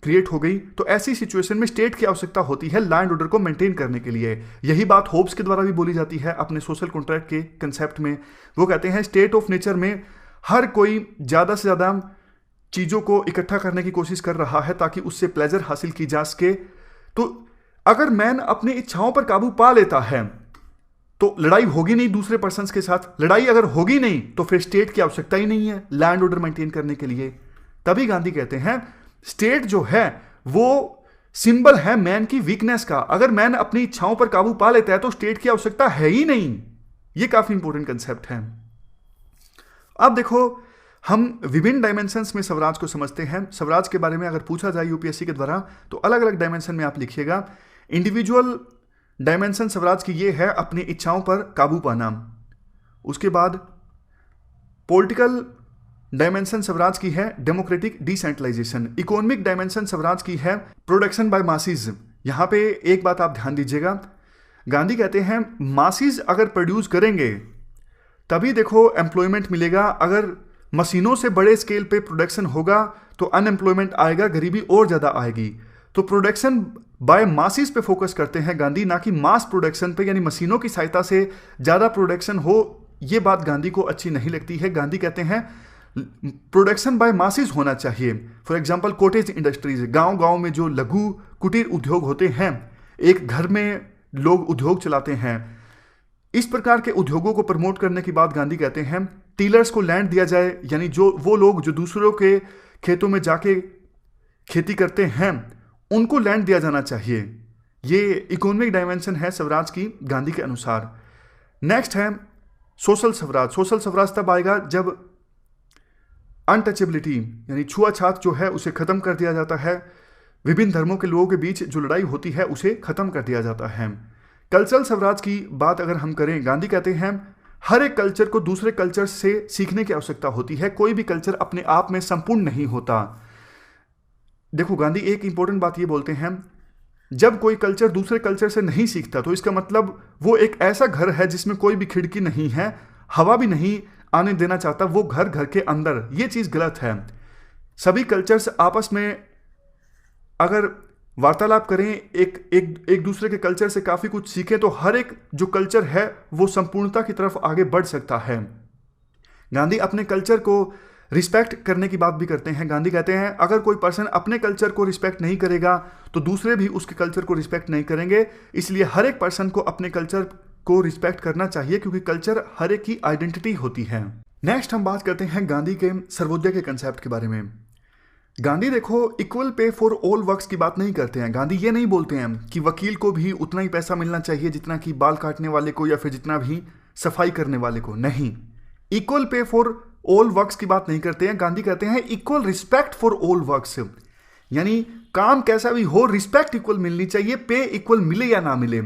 क्रिएट हो गई। तो ऐसी सिचुएशन में स्टेट की आवश्यकता होती है लैंड ऑर्डर को मेंटेन करने के लिए। यही बात होब्स के द्वारा भी बोली जाती है अपने सोशल कॉन्ट्रैक्ट के कंसेप्ट में। वो कहते हैं स्टेट ऑफ नेचर में हर कोई ज़्यादा से ज़्यादा चीज़ों को इकट्ठा करने की कोशिश कर रहा है ताकि उससे प्लेजर हासिल की जा सके। तो अगर मैन अपनी इच्छाओं पर काबू पा लेता है तो लड़ाई होगी नहीं दूसरे पर्सन के साथ। लड़ाई अगर होगी नहीं तो फिर स्टेट की आवश्यकता ही नहीं है लैंड ऑर्डर मेंटेन करने के लिए। तभी गांधी कहते हैं स्टेट जो है वो सिंबल है मैन की वीकनेस का। अगर मैन अपनी इच्छाओं पर काबू पा लेता है तो स्टेट की आवश्यकता है ही नहीं। ये काफी इंपॉर्टेंट कंसेप्ट है। अब देखो हम विभिन्न डायमेंशंस में स्वराज को समझते हैं। स्वराज के बारे में अगर पूछा जाए यूपीएससी के द्वारा तो अलग अलग डायमेंशन में आप लिखिएगा। इंडिविजुअल डायमेंशन स्वराज की ये है अपनी इच्छाओं पर काबू पाना। उसके बाद पॉलिटिकल डायमेंशन स्वराज की है democratic decentralisation. Economic dimension swaraj की है प्रोडक्शन बाय मासिस। यहां पे एक बात आप ध्यान दीजिएगा, गांधी कहते हैं मासिस अगर प्रोड्यूस करेंगे तभी देखो एम्प्लॉयमेंट मिलेगा। अगर मशीनों से बड़े स्केल पे प्रोडक्शन होगा तो अनएम्प्लॉयमेंट आएगा, गरीबी और ज़्यादा आएगी। तो प्रोडक्शन बाय मासिस पे फोकस करते हैं गांधी, ना कि मास प्रोडक्शन पे, यानी मशीनों की सहायता से ज़्यादा प्रोडक्शन हो। ये बात गांधी को अच्छी नहीं लगती है। गांधी कहते हैं प्रोडक्शन बाय मासिस होना चाहिए। फॉर एग्जांपल कॉटेज इंडस्ट्रीज, गांव गांव में जो लघु कुटीर उद्योग होते हैं, एक घर में लोग उद्योग चलाते हैं, इस प्रकार के उद्योगों को प्रमोट करने की बात गांधी कहते हैं टीलर्स को लैंड दिया जाए, यानी जो वो लोग जो दूसरों के खेतों में जाके खेती करते हैं उनको लैंड दिया जाना चाहिए। ये इकोनॉमिक डायमेंशन है स्वराज की गांधी के अनुसार। नेक्स्ट है सोशल स्वराज। सोशल स्वराज तब आएगा जब अनटचेबिलिटी यानी छुआछूत जो है उसे खत्म कर दिया जाता है। विभिन्न धर्मों के लोगों के बीच जो लड़ाई होती है उसे खत्म कर दिया जाता है। कल्चरल स्वराज की बात अगर हम करें, गांधी कहते हैं हर एक कल्चर को दूसरे कल्चर से सीखने की आवश्यकता होती है। कोई भी कल्चर अपने आप में संपूर्ण नहीं होता। देखो गांधी एक इंपॉर्टेंट बात ये बोलते हैं, जब कोई कल्चर दूसरे कल्चर से नहीं सीखता तो इसका मतलब वो एक ऐसा घर है जिसमें कोई भी खिड़की नहीं है, हवा भी नहीं आने देना चाहता वो घर के अंदर। ये चीज़ गलत है। सभी कल्चर्स आपस में अगर वार्तालाप करें, एक दूसरे के कल्चर से काफ़ी कुछ सीखें तो हर एक जो कल्चर है वो संपूर्णता की तरफ आगे बढ़ सकता है। गांधी अपने कल्चर को रिस्पेक्ट करने की बात भी करते हैं। गांधी कहते हैं अगर कोई पर्सन अपने कल्चर को रिस्पेक्ट नहीं करेगा तो दूसरे भी उसके कल्चर को रिस्पेक्ट नहीं करेंगे। इसलिए हर एक पर्सन को अपने कल्चर को रिस्पेक्ट करना चाहिए क्योंकि कल्चर हर एक की आइडेंटिटी होती है। नेक्स्ट हम बात करते हैं गांधी के सर्वोदय के कंसेप्ट के बारे में। गांधी देखो equal pay for all works की बात नहीं करते हैं। गांधी ये नहीं बोलते हैं कि वकील को भी उतना ही पैसा मिलना चाहिए जितना कि बाल काटने वाले को या फिर जितना भी सफाई करने वाले को। नहीं, equal pay for all works की बात नहीं करते हैं। गांधी कहते हैं equal respect for all works, यानी काम कैसा भी हो रिस्पेक्ट इक्वल मिलनी चाहिए, पे इक्वल मिले या ना मिले।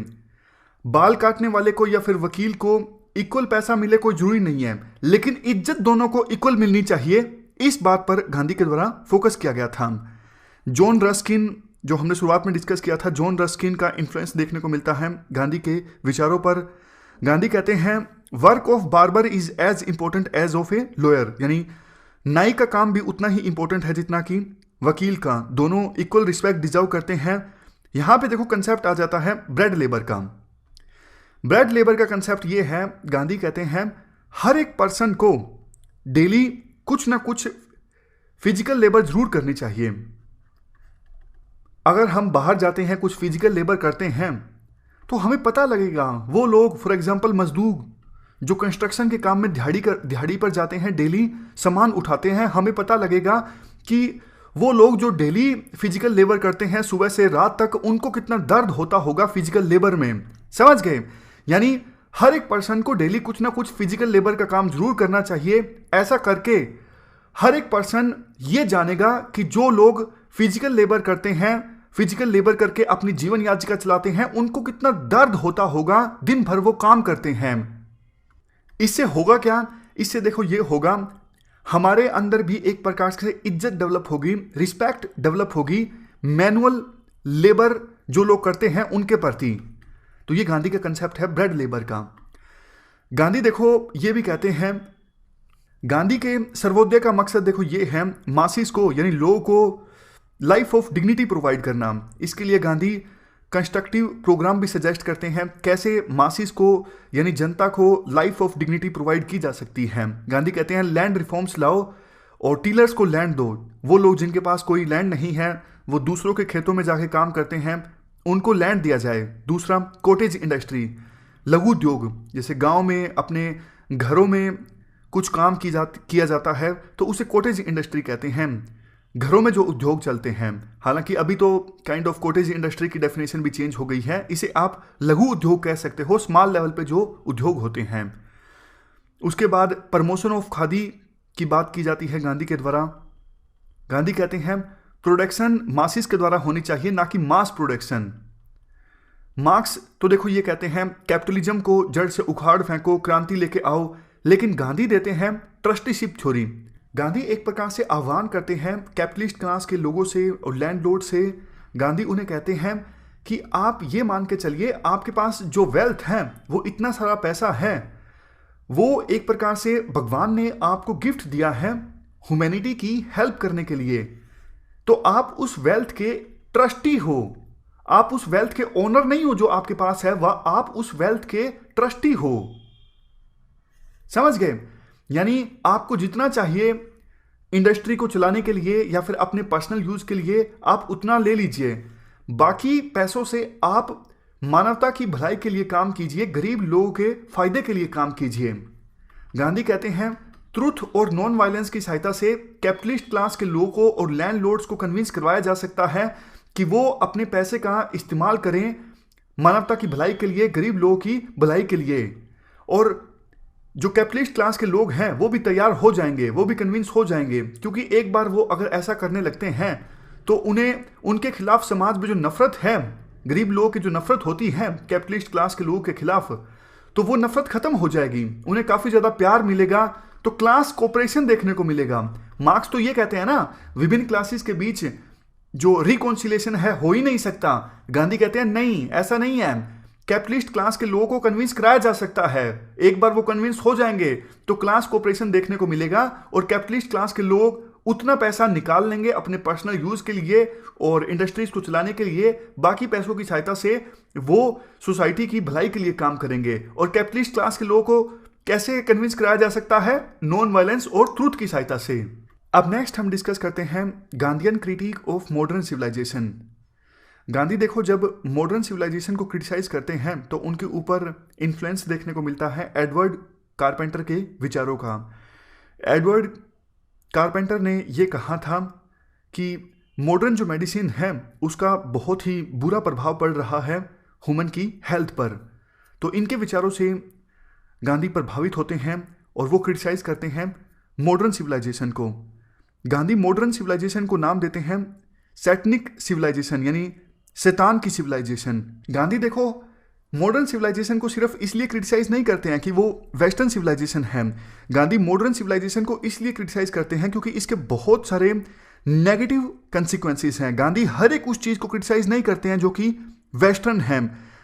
बाल काटने वाले को या फिर वकील को इक्वल पैसा मिले कोई जरूरी नहीं है, लेकिन इज्जत दोनों को इक्वल मिलनी चाहिए। इस बात पर गांधी के द्वारा फोकस किया गया था। जॉन रस्किन, जो हमने शुरुआत में डिस्कस किया था, जॉन रस्किन का इन्फ्लुएंस देखने को मिलता है गांधी के विचारों पर। गांधी कहते हैं work of barber is as important as of a lawyer, यानी नाई का काम भी उतना ही इंपॉर्टेंट है जितना कि वकील का। दोनों इक्वल रिस्पेक्ट डिजर्व करते हैं। यहां पे देखो कंसेप्ट आ जाता है ब्रेड लेबर का। ब्रेड लेबर का कंसेप्ट ये है, गांधी कहते हैं हर एक पर्सन को डेली कुछ ना कुछ फिजिकल लेबर जरूर करनी चाहिए। अगर हम बाहर जाते हैं कुछ फिजिकल लेबर करते हैं तो हमें पता लगेगा। वो लोग फॉर एग्जांपल मजदूर जो कंस्ट्रक्शन के काम में दिहाड़ी पर जाते हैं, डेली सामान उठाते हैं, हमें पता लगेगा कि वो लोग जो डेली फिजिकल लेबर करते हैं सुबह से रात तक, उनको कितना दर्द होता होगा फिजिकल लेबर में। समझ गए? यानी हर एक पर्सन को डेली कुछ ना कुछ फिजिकल लेबर का काम जरूर करना चाहिए। ऐसा करके हर एक पर्सन ये जानेगा कि जो लोग फिजिकल लेबर करते हैं, फिजिकल लेबर करके अपनी जीवन याचिका चलाते हैं, उनको कितना दर्द होता होगा, दिन भर वो काम करते हैं। इससे होगा क्या? इससे देखो ये होगा हमारे अंदर भी एक प्रकार से इज्जत डेवलप होगी, रिस्पेक्ट डेवलप होगी मैनुअल लेबर जो लोग करते हैं उनके प्रति। तो ये गांधी का कंसेप्ट है ब्रेड लेबर का। गांधी देखो ये भी कहते हैं, गांधी के सर्वोदय का मकसद देखो ये है मासिस को, यानी लोगों को लाइफ ऑफ डिग्निटी प्रोवाइड करना। इसके लिए गांधी कंस्ट्रक्टिव प्रोग्राम भी सजेस्ट करते हैं कैसे मासिस को यानी जनता को लाइफ ऑफ डिग्निटी प्रोवाइड की जा सकती है। गांधी कहते हैं लैंड रिफॉर्म्स लाओ और टीलर्स को लैंड दो। वो लोग जिनके पास कोई लैंड नहीं है, वो दूसरों के खेतों में जाके काम करते हैं, उनको लैंड दिया जाए। दूसरा कॉटेज इंडस्ट्री, लघु उद्योग, जैसे गांव में अपने घरों में कुछ काम किया जाता है तो उसे कॉटेज इंडस्ट्री कहते हैं। घरों में जो उद्योग चलते हैं, हालांकि अभी तो काइंड ऑफ कॉटेज इंडस्ट्री की डेफिनेशन भी चेंज हो गई है, इसे आप लघु उद्योग कह सकते हो, स्मॉल लेवल पे जो उद्योग होते हैं। उसके बाद प्रमोशन ऑफ खादी की बात की जाती है गांधी के द्वारा। गांधी कहते हैं प्रोडक्शन मासिस के द्वारा होनी चाहिए, ना कि मास प्रोडक्शन। मार्क्स तो देखो ये कहते हैं कैपिटलिज्म को जड़ से उखाड़ फेंको, क्रांति लेके आओ, लेकिन गांधी देते हैं ट्रस्टीशिप थ्योरी। गांधी एक प्रकार से आह्वान करते हैं कैपिटलिस्ट क्लास के लोगों से और लैंडलॉर्ड से। गांधी उन्हें कहते हैं कि आप ये मान के चलिए आपके पास जो वेल्थ है, वो इतना सारा पैसा है, वो एक प्रकार से भगवान ने आपको गिफ्ट दिया है ह्यूमैनिटी की हेल्प करने के लिए। तो आप उस वेल्थ के ट्रस्टी हो, आप उस वेल्थ के ओनर नहीं हो जो आपके पास है, वह आप उस वेल्थ के ट्रस्टी हो। समझ गए? यानी आपको जितना चाहिए इंडस्ट्री को चलाने के लिए या फिर अपने पर्सनल यूज के लिए आप उतना ले लीजिए, बाकी पैसों से आप मानवता की भलाई के लिए काम कीजिए, गरीब लोगों के फायदे के लिए काम कीजिए। गांधी कहते हैं ट्रुथ और नॉन वायलेंस की सहायता से कैपिटलिस्ट क्लास के लोगों को और लैंडलॉर्ड्स को कन्विंस करवाया जा सकता है कि वो अपने पैसे का इस्तेमाल करें मानवता की भलाई के लिए, गरीब लोगों की भलाई के लिए। और जो कैपिटलिस्ट क्लास के लोग हैं वो भी तैयार हो जाएंगे, वो भी कन्विंस हो जाएंगे, क्योंकि एक बार वो अगर ऐसा करने लगते हैं तो उन्हें उनके खिलाफ समाज में जो नफरत है, गरीब लोगों की जो नफरत होती है कैपिटलिस्ट क्लास के लोगों के खिलाफ, तो वो नफरत खत्म हो जाएगी, उन्हें काफी ज्यादा प्यार मिलेगा, तो क्लास कोऑपरेशन देखने को मिलेगा। मार्क्स तो ये कहते हैं ना विभिन्न क्लासेस के बीच जो रिकॉन्सिलिएशन है हो ही नहीं सकता। गांधी कहते हैं नहीं, ऐसा नहीं है, कैपिटलिस्ट क्लास के लोगों को कन्विंस कराया जा सकता है। एक बार वो कन्विंस हो जाएंगे तो क्लास कोऑपरेशन देखने को मिलेगा और कैपिटलिस्ट क्लास के लोग उतना पैसा निकाल लेंगे अपने पर्सनल यूज के लिए और इंडस्ट्रीज को चलाने के लिए, बाकी पैसों की सहायता से वो सोसाइटी की भलाई के लिए काम करेंगे। और कैपिटलिस्ट क्लास के लोगों को कैसे कन्विंस कराया जा सकता है? नॉन वायलेंस और ट्रूथ की सहायता से। अब नेक्स्ट हम डिस्कस करते हैं Gandhian critique of modern civilisation. Gandhi देखो जब मॉडर्न सिविलाइजेशन को क्रिटिसाइज करते हैं तो उनके ऊपर इन्फ्लुएंस देखने को मिलता है एडवर्ड कारपेंटर के विचारों का। एडवर्ड कारपेंटर ने यह कहा था कि मॉडर्न जो मेडिसिन है उसका बहुत ही बुरा प्रभाव पड़ रहा है ह्यूमन की हेल्थ पर। तो इनके विचारों से गांधी प्रभावित होते हैं और वो क्रिटिसाइज करते हैं मॉडर्न सिविलाइजेशन को। गांधी मॉडर्न सिविलाइजेशन को नाम देते हैं सैटनिक सिविलाइजेशन, यानी शैतान की सिविलाइजेशन। गांधी देखो मॉडर्न सिविलाइजेशन को सिर्फ इसलिए क्रिटिसाइज नहीं करते हैं कि वो वेस्टर्न सिविलाइजेशन है। गांधी मॉडर्न सिविलाइजेशन को इसलिए क्रिटिसाइज करते हैं क्योंकि इसके बहुत सारे नेगेटिव कंसिक्वेंसेस हैं। गांधी हर एक उस चीज को क्रिटिसाइज नहीं करते हैं जो कि वेस्टर्न है।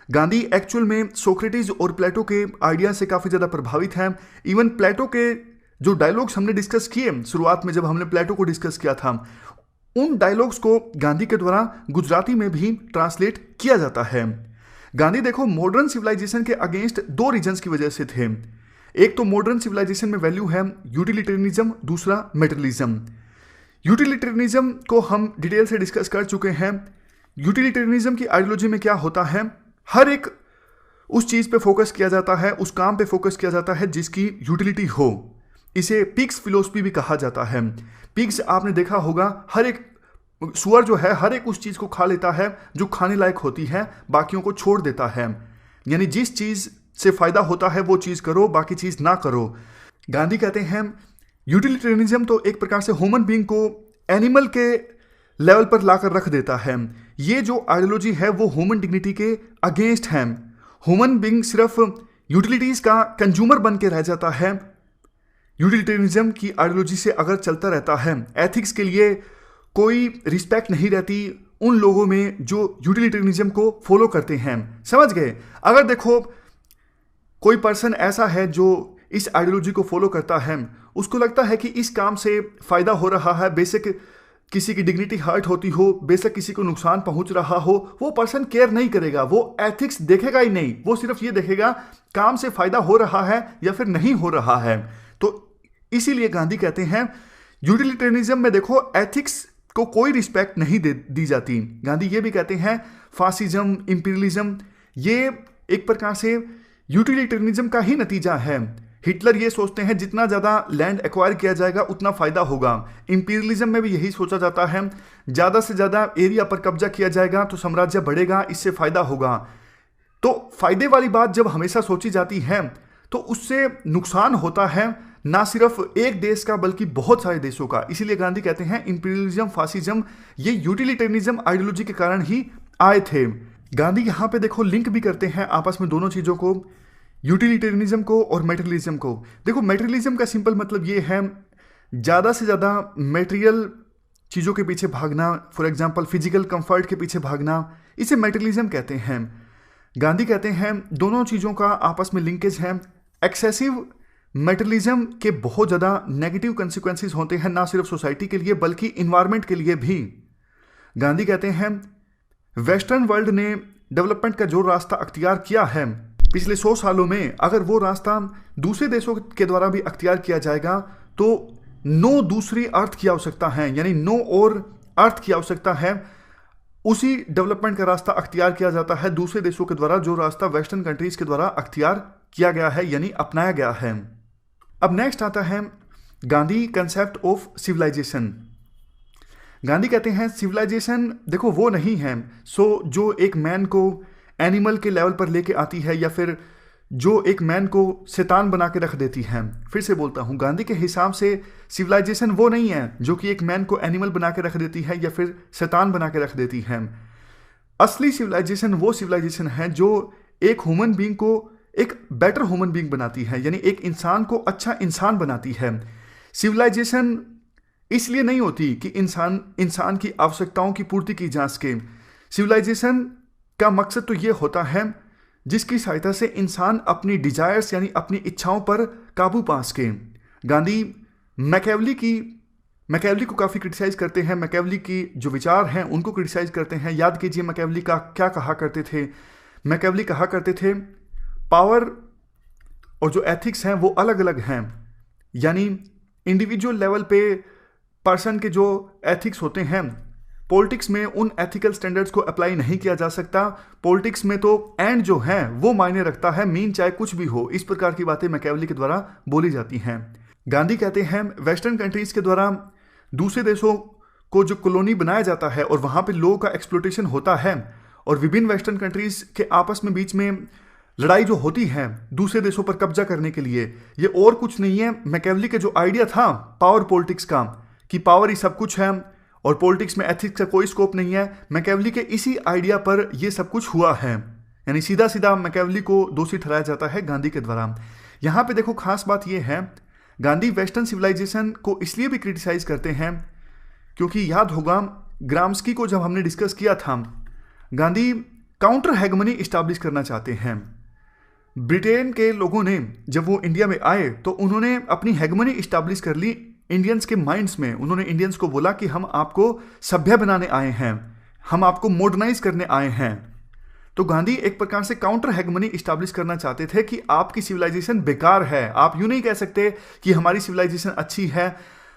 गांधी एक्चुअल में सोक्रेटिस और प्लेटो के आइडिया से काफी ज्यादा प्रभावित हैं। इवन प्लेटो के जो डायलॉग्स हमने डिस्कस किए शुरुआत में, जब हमने प्लेटो को डिस्कस किया था, उन डायलॉग्स को गांधी के द्वारा गुजराती में भी ट्रांसलेट किया जाता है। गांधी देखो मॉडर्न सिविलाइजेशन के अगेंस्ट दो रीजंस की वजह से थे। एक तो मॉडर्न सिविलाइजेशन में वैल्यू है यूटिलिटेरियनिज्म, दूसरा मेटेरियलिज्म। यूटिलिटेरियनिज्म को हम डिटेल से डिस्कस कर चुके हैं। यूटिलिटेरियनिज्म की आइडियोलॉजी में क्या होता है, हर एक उस चीज पे फोकस किया जाता है, उस काम पे फोकस किया जाता है जिसकी यूटिलिटी हो। इसे पिग्स फिलोसफी भी कहा जाता है। पिग्स आपने देखा होगा, हर एक सुअर जो है हर एक उस चीज को खा लेता है जो खाने लायक होती है, बाकियों को छोड़ देता है। यानी जिस चीज से फायदा होता है वो चीज करो, बाकी चीज ना करो। गांधी कहते हैं यूटिलिटेरियनिज्म तो एक प्रकार से ह्यूमन बीइंग को एनिमल के लेवल पर लाकर रख देता है। ये जो आइडियोलॉजी है वो ह्यूमन डिग्निटी के अगेंस्ट है। ह्यूमन बीइंग सिर्फ यूटिलिटीज का कंज्यूमर बन के रह जाता है। यूटिलिटेरियनिज्म की आइडियोलॉजी से अगर चलता रहता है, एथिक्स के लिए कोई रिस्पेक्ट नहीं रहती उन लोगों में जो यूटिलिटेरियनिज्म को फॉलो करते हैं। समझ गए? अगर देखो कोई पर्सन ऐसा है जो इस आइडियोलॉजी को फॉलो करता है, उसको लगता है कि इस काम से फायदा हो रहा है, बेशक किसी की डिग्निटी हर्ट होती हो, बेशक किसी को नुकसान पहुंच रहा हो, वो पर्सन केयर नहीं करेगा, वो एथिक्स देखेगा ही नहीं। वो सिर्फ ये देखेगा काम से फायदा हो रहा है या फिर नहीं हो रहा है। तो इसीलिए गांधी कहते हैं यूटिलिटेरियनिज्म में देखो एथिक्स को कोई रिस्पेक्ट नहीं दी जाती। गांधी ये भी कहते हैं फासिज्म, इंपीरियलिज्म ये एक प्रकार से यूटिलिटेरियनिज्म का ही नतीजा है। हिटलर ये सोचते हैं जितना ज़्यादा लैंड एक्वायर किया जाएगा उतना फायदा होगा। इंपीरियलिज्म में भी यही सोचा जाता है, ज़्यादा से ज़्यादा एरिया पर कब्जा किया जाएगा तो साम्राज्य बढ़ेगा, इससे फायदा होगा। तो फायदे वाली बात जब हमेशा सोची जाती है तो उससे नुकसान होता है ना सिर्फ एक देश का बल्कि बहुत सारे देशों का। इसीलिए गांधी कहते हैं इंपीरियलिज्म, फासिज्म ये यूटिलिटेरियनिज्म आइडियोलॉजी के कारण ही आए थे। गांधी यहां पे देखो लिंक भी करते हैं आपस में दोनों चीजों को, यूटिलिटेरियनिज्म को और मेटेरियलिज्म को। देखो मेटेरियलिज्म का सिंपल मतलब ये है ज़्यादा से ज़्यादा मेटेरियल चीज़ों के पीछे भागना, फॉर एग्जाम्पल फिजिकल कंफर्ट के पीछे भागना, इसे मेटेरियलिज्म कहते हैं। गांधी कहते हैं दोनों चीज़ों का आपस में लिंकेज है। एक्सेसिव मेटेरियलिज्म के बहुत ज़्यादा नेगेटिव कंसिक्वेंसेस होते हैं, ना सिर्फ सोसाइटी के लिए बल्कि इन्वायरमेंट के लिए भी। गांधी कहते हैं वेस्टर्न वर्ल्ड ने डेवलपमेंट का जो रास्ता अख्तियार किया है पिछले 100 सालों में, अगर वो रास्ता दूसरे देशों के द्वारा भी अख्तियार किया जाएगा तो नो दूसरी अर्थ की आवश्यकता है, यानी नो और अर्थ की आवश्यकता है। उसी डेवलपमेंट का रास्ता अख्तियार किया जाता है दूसरे देशों के द्वारा, जो रास्ता वेस्टर्न कंट्रीज के द्वारा अख्तियार किया गया है, यानी अपनाया गया है। अब नेक्स्ट आता है Gandhi concept of civilisation. Gandhi कहते हैं सिविलाइजेशन देखो वो नहीं है जो एक मैन को एनिमल के लेवल पर लेके आती है या फिर जो एक मैन को शैतान बना के रख देती है। फिर से बोलता हूं, गांधी के हिसाब से सिविलाइजेशन वो नहीं है जो कि एक मैन को एनिमल बना के रख देती है या फिर शैतान बना के रख देती है। असली सिविलाइजेशन वो सिविलाइजेशन है जो एक ह्यूमन बीइंग को एक बेटर ह्यूमन बीइंग बनाती है, यानी एक इंसान को अच्छा इंसान बनाती है। सिविलाइजेशन इसलिए नहीं होती कि इंसान की आवश्यकताओं की पूर्ति की जा सके। सिविलाइजेशन का मकसद तो ये होता है जिसकी सहायता से इंसान अपनी डिजायर्स यानी अपनी इच्छाओं पर काबू पा सके। गांधी मैकेवली को काफ़ी क्रिटिसाइज करते हैं। मैकेवली की जो विचार हैं उनको क्रिटिसाइज करते हैं। याद कीजिए मैकेवली का क्या कहा करते थे। मैकेवली कहा करते थे पावर और जो एथिक्स हैं वो अलग अलग हैं, यानी इंडिविजुअल लेवल पे पर्सन के जो एथिक्स होते हैं पॉलिटिक्स में उन एथिकल स्टैंडर्ड्स को अप्लाई नहीं किया जा सकता। पॉलिटिक्स में तो एंड जो है वो मायने रखता है, मीन चाहे कुछ भी हो। इस प्रकार की बातें मैकेवली के द्वारा बोली जाती हैं। गांधी कहते हैं वेस्टर्न कंट्रीज के द्वारा दूसरे देशों को जो कॉलोनी बनाया जाता है और वहाँ पे लोगों का एक्सप्लोटेशन होता है और विभिन्न वेस्टर्न कंट्रीज के आपस में बीच में लड़ाई जो होती है दूसरे देशों पर कब्जा करने के लिए, ये और कुछ नहीं है, मैकेवली का जो आइडिया था पावर पॉलिटिक्स का कि पावर ही सब कुछ है और पॉलिटिक्स में एथिक्स का कोई स्कोप नहीं है, मैकेवली के इसी आइडिया पर यह सब कुछ हुआ है। यानी सीधा सीधा मैकेवली को दोषी ठहराया जाता है गांधी के द्वारा। यहाँ पे देखो खास बात यह है, गांधी वेस्टर्न सिविलाइजेशन को इसलिए भी क्रिटिसाइज करते हैं क्योंकि याद होगा ग्राम्स्की को जब हमने डिस्कस किया था, गांधी काउंटर हेगमनी इस्टेब्लिश करना चाहते हैं। ब्रिटेन के लोगों ने जब वो इंडिया में आए तो उन्होंने अपनी हेगमनी इस्टेब्लिश कर ली इंडियंस के माइंड्स में। उन्होंने इंडियंस को बोला कि हम आपको सभ्य बनाने आए हैं, हम आपको मॉडर्नाइज करने आए हैं। तो गांधी एक प्रकार से काउंटर हेगमनी इस्टेब्लिश करना चाहते थे कि आपकी सिविलाइजेशन बेकार है, आप यूं नहीं कह सकते कि हमारी सिविलाइजेशन अच्छी है।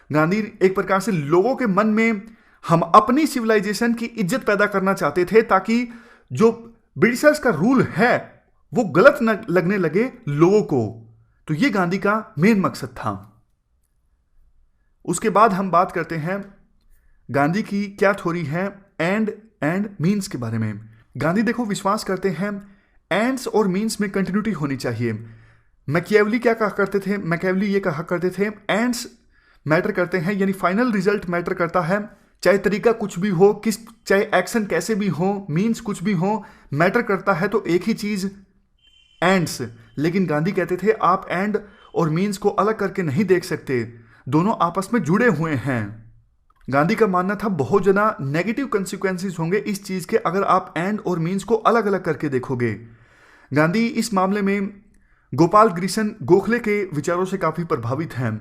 गांधी एक प्रकार से लोगों के मन में हम अपनी सिविलाइजेशन की इज्जत पैदा करना चाहते थे ताकि जो ब्रिटिशर्स का रूल है वो गलत न लगने लगे लोगों को। तो ये गांधी का मेन मकसद था। उसके बाद हम बात करते हैं गांधी की क्या थ्योरी है एंड मीन्स के बारे में। गांधी देखो विश्वास करते हैं एंड्स और मीन्स में कंटिन्यूटी होनी चाहिए। मैकियावेली क्या कहा करते थे? मैकियावेली ये कहा करते थे एंड्स मैटर करते हैं, यानी फाइनल रिजल्ट मैटर करता है, चाहे तरीका कुछ भी हो, चाहे एक्शन कैसे भी हो, मीन्स कुछ भी हो, मैटर करता है तो एक ही चीज एंड्स। लेकिन गांधी कहते थे आप एंड और मीन्स को अलग करके नहीं देख सकते, दोनों आपस में जुड़े हुए हैं। गांधी का मानना था बहुत ज्यादा नेगेटिव कंसिक्वेंसेस होंगे इस चीज के अगर आप एंड और मीन्स को अलग अलग करके देखोगे। गांधी इस मामले में गोपाल कृष्ण गोखले के विचारों से काफी प्रभावित हैं।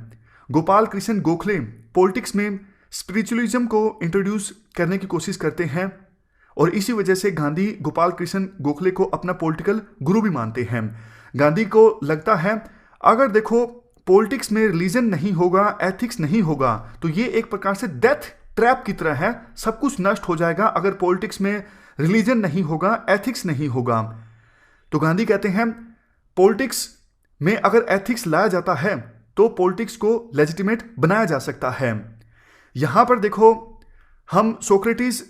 गोपाल कृष्ण गोखले पॉलिटिक्स में स्पिरिचुअलिज्म को इंट्रोड्यूस करने की कोशिश करते हैं और इसी वजह से गांधी गोपाल कृष्ण गोखले को अपना पॉलिटिकल गुरु भी मानते हैं। गांधी को लगता है अगर देखो पॉलिटिक्स में रिलीजन नहीं होगा, एथिक्स नहीं होगा तो ये एक प्रकार से डेथ ट्रैप की तरह है, सब कुछ नष्ट हो जाएगा अगर पॉलिटिक्स में रिलीजन नहीं होगा, एथिक्स नहीं होगा। तो गांधी कहते हैं पॉलिटिक्स में अगर एथिक्स लाया जाता है तो पॉलिटिक्स को लेजिटिमेट बनाया जा सकता है। यहां पर देखो हम सोक्रेटिस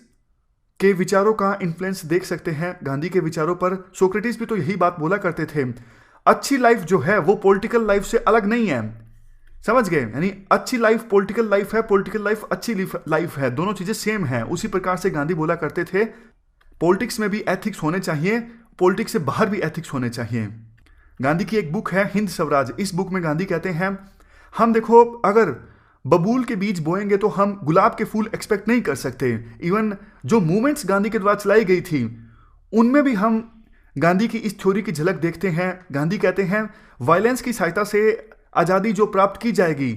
के विचारों का इन्फ्लुएंस देख सकते हैं गांधी के विचारों पर। सोक्रेटिस भी तो यही बात बोला करते थे, अच्छी लाइफ जो है वो पॉलिटिकल लाइफ से अलग नहीं है, समझ गए? यानी अच्छी लाइफ पॉलिटिकल लाइफ है, पॉलिटिकल लाइफ अच्छी लाइफ है, दोनों चीजें सेम है। उसी प्रकार से गांधी बोला करते थे पॉलिटिक्स में भी एथिक्स होने चाहिए, पॉलिटिक्स से बाहर भी एथिक्स होने चाहिए। गांधी की एक बुक है हिंद स्वराज, इस बुक में गांधी कहते हैं हम देखो अगर बबूल के बीज बोएंगे तो हम गुलाब के फूल एक्सपेक्ट नहीं कर सकते। इवन जो मूवमेंट्स गांधी के द्वारा चलाई गई थी उनमें भी हम गांधी की इस थ्योरी की झलक देखते हैं। गांधी कहते हैं वायलेंस की सहायता से आज़ादी जो प्राप्त की जाएगी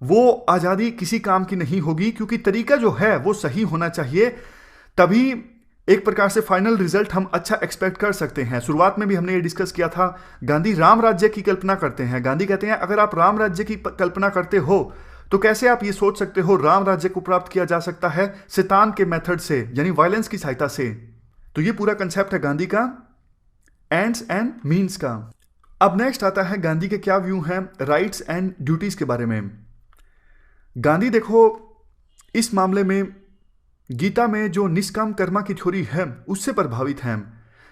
वो आज़ादी किसी काम की नहीं होगी, क्योंकि तरीका जो है वो सही होना चाहिए, तभी एक प्रकार से फाइनल रिजल्ट हम अच्छा एक्सपेक्ट कर सकते हैं। शुरुआत में भी हमने ये डिस्कस किया था, गांधी राम राज्य की कल्पना करते हैं। गांधी कहते हैं अगर आप राम राज्य की कल्पना करते हो तो कैसे आप ये सोच सकते हो राम राज्य को प्राप्त किया जा सकता है शैतान के मेथड से, यानी वायलेंस की सहायता से। तो ये पूरा कंसेप्ट है गांधी का एंड्स एंड मीन्स का। अब नेक्स्ट आता है गांधी के क्या व्यू हैं राइट्स एंड ड्यूटीज के बारे में। गांधी देखो इस मामले में गीता में जो निष्काम कर्मा की थ्योरी है उससे प्रभावित हैं।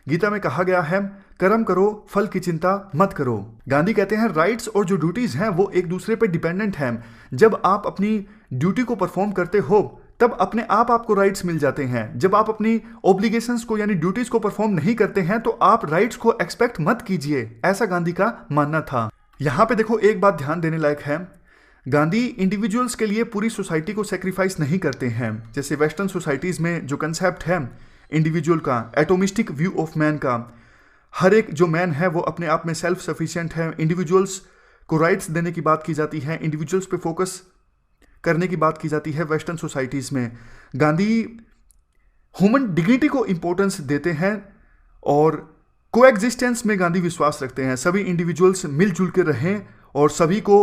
गीता में कहा गया है कर्म करो फल की चिंता मत करो। गांधी कहते हैं राइट्स और जो ड्यूटीज हैं वो एक दूसरे पर डिपेंडेंट हैं। जब आप अपनी ड्यूटी को परफॉर्म करते हो तब अपने आप आपको राइट्स मिल जाते हैं। जब आप अपनी ऑब्लिगेशंस को यानी ड्यूटीज को परफॉर्म नहीं करते हैं तो आप राइट्स को एक्सपेक्ट मत कीजिए, ऐसा गांधी का मानना था। यहां पे देखो एक बात ध्यान देने लायक है, गांधी इंडिविजुअल्स के लिए पूरी सोसाइटी को सेक्रीफाइस नहीं करते हैं। जैसे वेस्टर्न सोसाइटीज में जो कंसेप्ट है इंडिविजुअल का, एटोमिस्टिक व्यू ऑफ मैन का, हर एक जो मैन है वो अपने आप में सेल्फ सफिशिएंट है, इंडिविजुअल्स को राइट्स देने की बात की जाती है, इंडिविजुअल्स पे फोकस करने की बात की जाती है वेस्टर्न सोसाइटीज में। गांधी ह्यूमन डिग्निटी को इंपॉर्टेंस देते हैं और कोएग्जिस्टेंस में गांधी विश्वास रखते हैं, सभी इंडिविजुअल्स मिलजुल के रहें और सभी को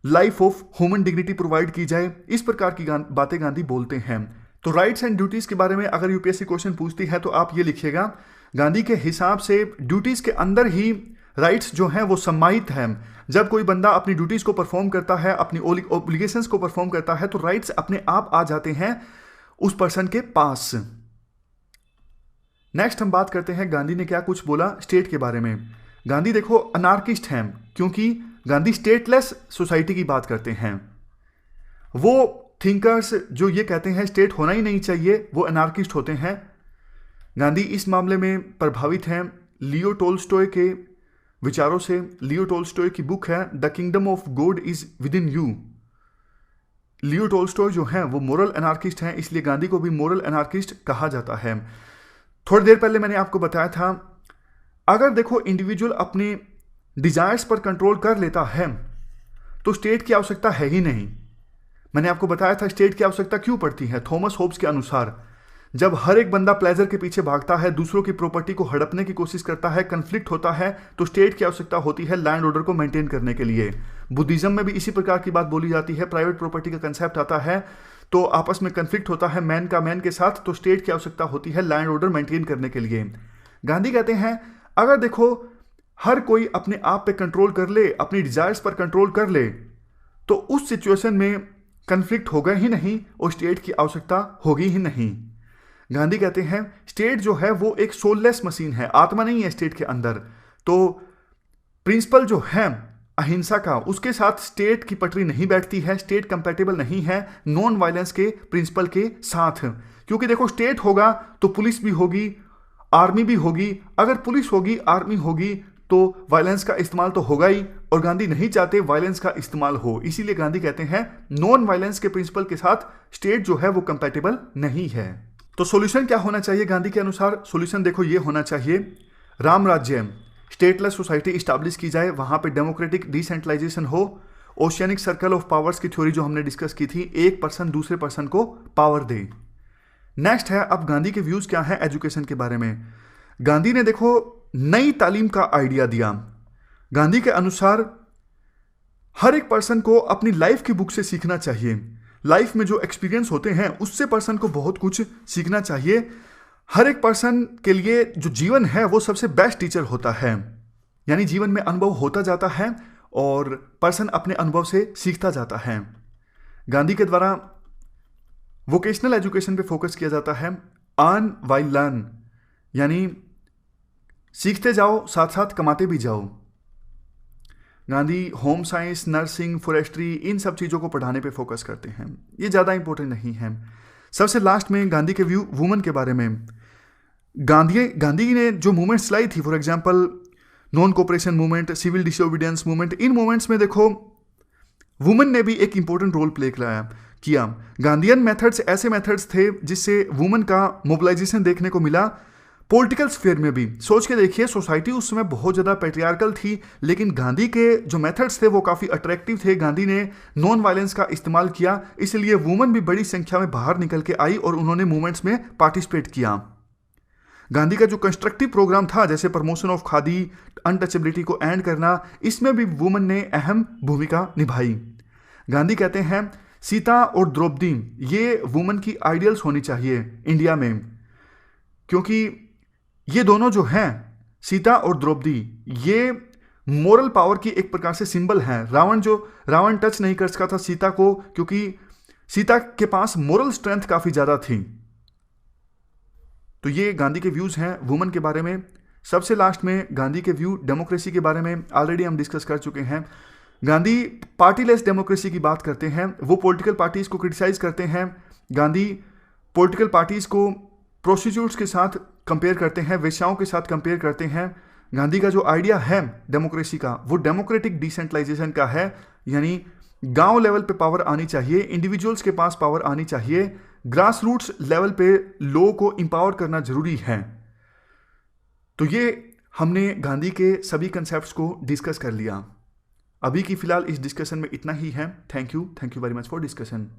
life of human dignity provide की जाए, इस प्रकार की बातें गांधी बोलते हैं। तो राइट्स एंड ड्यूटीज के बारे में अगर यूपीएससी क्वेश्चन पूछती है तो आप ये लिखिएगा, गांधी के हिसाब से ड्यूटीज के अंदर ही राइट्स जो हैं वो सम्मानित हैं। जब कोई बंदा अपनी ड्यूटीज को परफॉर्म करता है, अपनी ओब्लिगेशंस को परफॉर्म करता है, तो राइट्स अपने आप आ जाते हैं उस पर्सन के पास। नेक्स्ट हम बात करते हैं गांधी ने क्या कुछ बोला स्टेट के बारे में। गांधी देखो अनार्किस्ट हैं, क्योंकि गांधी स्टेटलेस सोसाइटी की बात करते हैं। वो थिंकर्स जो ये कहते हैं स्टेट होना ही नहीं चाहिए, वो अनार्किस्ट होते हैं। गांधी इस मामले में प्रभावित हैं लियो टोल्स्टॉय के विचारों से। लियो टोल्स्टॉय की बुक है the kingdom of God is with in you. Leo Tolstoy जो हैं वो मोरल एनार्किस्ट हैं, इसलिए गांधी को भी मोरल एनार्किस्ट कहा जाता है। थोड़ी देर पहले मैंने आपको बताया था, अगर देखो इंडिविजुअल अपने डिजायर्स पर कंट्रोल कर लेता है तो स्टेट की आवश्यकता है ही नहीं। मैंने आपको बताया था स्टेट की आवश्यकता क्यों पड़ती है। थॉमस होब्स के अनुसार जब हर एक बंदा प्लेजर के पीछे भागता है, दूसरों की प्रॉपर्टी को हड़पने की कोशिश करता है, कंफ्लिक्ट होता है, तो स्टेट की आवश्यकता होती है लैंड ऑर्डर को मेंटेन करने के लिए। बुद्धिज्म में भी इसी प्रकार की बात बोली जाती है। प्राइवेट प्रॉपर्टी का कंसेप्ट आता है तो आपस में कंफ्लिक्ट होता है मैन का मैन के साथ, तो स्टेट की आवश्यकता होती है लैंड ऑर्डर मेंटेन करने के लिए। गांधी कहते हैं अगर देखो हर कोई अपने आप पे कंट्रोल कर ले, अपनी डिजायर्स पर कंट्रोल कर ले, तो उस सिचुएशन में कंफ्लिक्ट होगा ही नहीं और स्टेट की आवश्यकता होगी ही नहीं। गांधी कहते हैं स्टेट जो है वो एक सोललेस मशीन है, आत्मा नहीं है स्टेट के अंदर। तो प्रिंसिपल जो है अहिंसा का, उसके साथ स्टेट की पटरी नहीं बैठती है, स्टेट कंपैटिबल नहीं है नॉन वायलेंस के प्रिंसिपल के साथ। क्योंकि देखो स्टेट होगा तो पुलिस भी होगी, आर्मी भी होगी। अगर पुलिस होगी, आर्मी होगी, तो वायलेंस का इस्तेमाल तो होगा ही, और गांधी नहीं चाहते वायलेंस का इस्तेमाल हो। इसीलिए गांधी कहते हैं नॉन वायलेंस के प्रिंसिपल के साथ स्टेट जो है वो कंपैटिबल नहीं है। तो सॉल्यूशन क्या होना चाहिए गांधी के अनुसार? सॉल्यूशन देखो ये होना चाहिए, राम राज्य, स्टेटलेस सोसाइटी इस्टेब्लिश की जाए, वहां पे डेमोक्रेटिक डिसेंट्रलाइजेशन हो, ओशियनिक सर्कल ऑफ पावर्स की थ्योरी जो हमने डिस्कस की थी, एक पर्सन दूसरे पर्सन को पावर दे। नेक्स्ट है अब गांधी के व्यूज क्या है एजुकेशन के बारे में। गांधी ने देखो नई तालीम का आइडिया दिया। गांधी के अनुसार हर एक पर्सन को अपनी लाइफ की बुक से सीखना चाहिए। लाइफ में जो एक्सपीरियंस होते हैं उससे पर्सन को बहुत कुछ सीखना चाहिए। हर एक पर्सन के लिए जो जीवन है वो सबसे बेस्ट टीचर होता है, यानी जीवन में अनुभव होता जाता है और पर्सन अपने अनुभव से सीखता जाता है। गांधी के द्वारा वोकेशनल एजुकेशन पे फोकस किया जाता है, अर्न वाइल लर्न, यानी सीखते जाओ साथ साथ कमाते भी जाओ। Gandhi home science, nursing, forestry, इन सब चीज़ों को पढ़ाने पे फोकस करते हैं, ये ज़्यादा इंपॉर्टेंट नहीं है। सबसे लास्ट में गांधी के व्यू वुमेन के बारे में। गांधी ने जो मूवमेंट्स चलाई थी, for example non cooperation movement, civil disobedience movement, इन मूवमेंट्स में देखो वुमेन ने भी एक इंपॉर्टेंट रोल प्ले किया। गांधीयन मेथड्स ऐसे मेथड्स थे जिससे वुमेन का मोबिलाइजेशन देखने को मिला। पॉलिटिकल स्फीयर में भी सोच के देखिए, सोसाइटी उस समय बहुत ज़्यादा पैट्रियार्कल थी, लेकिन गांधी के जो मेथड्स थे वो काफ़ी अट्रैक्टिव थे। गांधी ने नॉन वायलेंस का इस्तेमाल किया, इसलिए वुमेन भी बड़ी संख्या में बाहर निकल के आई और उन्होंने मूवमेंट्स में पार्टिसिपेट किया। गांधी का जो कंस्ट्रक्टिव प्रोग्राम था, जैसे प्रमोशन ऑफ खादी, अनटचेबिलिटी को एंड करना, इसमें भी वुमेन ने अहम भूमिका निभाई। गांधी कहते हैं सीता और द्रौपदी ये वुमेन की आइडियल्स होनी चाहिए इंडिया में, क्योंकि ये दोनों जो हैं, सीता और द्रौपदी, ये मोरल पावर की एक प्रकार से सिंबल हैं। रावण टच नहीं कर सका था सीता को, क्योंकि सीता के पास मोरल स्ट्रेंथ काफी ज्यादा थी। तो ये गांधी के व्यूज हैं वुमेन के बारे में। सबसे लास्ट में गांधी के व्यू डेमोक्रेसी के बारे में ऑलरेडी हम डिस्कस कर चुके हैं। गांधी पार्टीलेस डेमोक्रेसी की बात करते हैं, वो पॉलिटिकल पार्टीज को क्रिटिसाइज करते हैं। गांधी पॉलिटिकल पार्टीज को प्रोस्टिट्यूट्स के साथ कंपेयर करते हैं, वेश्याओं के साथ कंपेयर करते हैं। गांधी का जो आइडिया है डेमोक्रेसी का, वो डेमोक्रेटिक डिसेंट्रलाइजेशन का है, यानी गांव लेवल पे पावर आनी चाहिए, इंडिविजुअल्स के पास पावर आनी चाहिए, ग्रास रूट्स लेवल पे लोगों को इंपावर करना जरूरी है। तो ये हमने गांधी के सभी कंसेप्ट्स को डिस्कस कर लिया। अभी की फिलहाल इस डिस्कशन में इतना ही है। Thank you very much for discussion.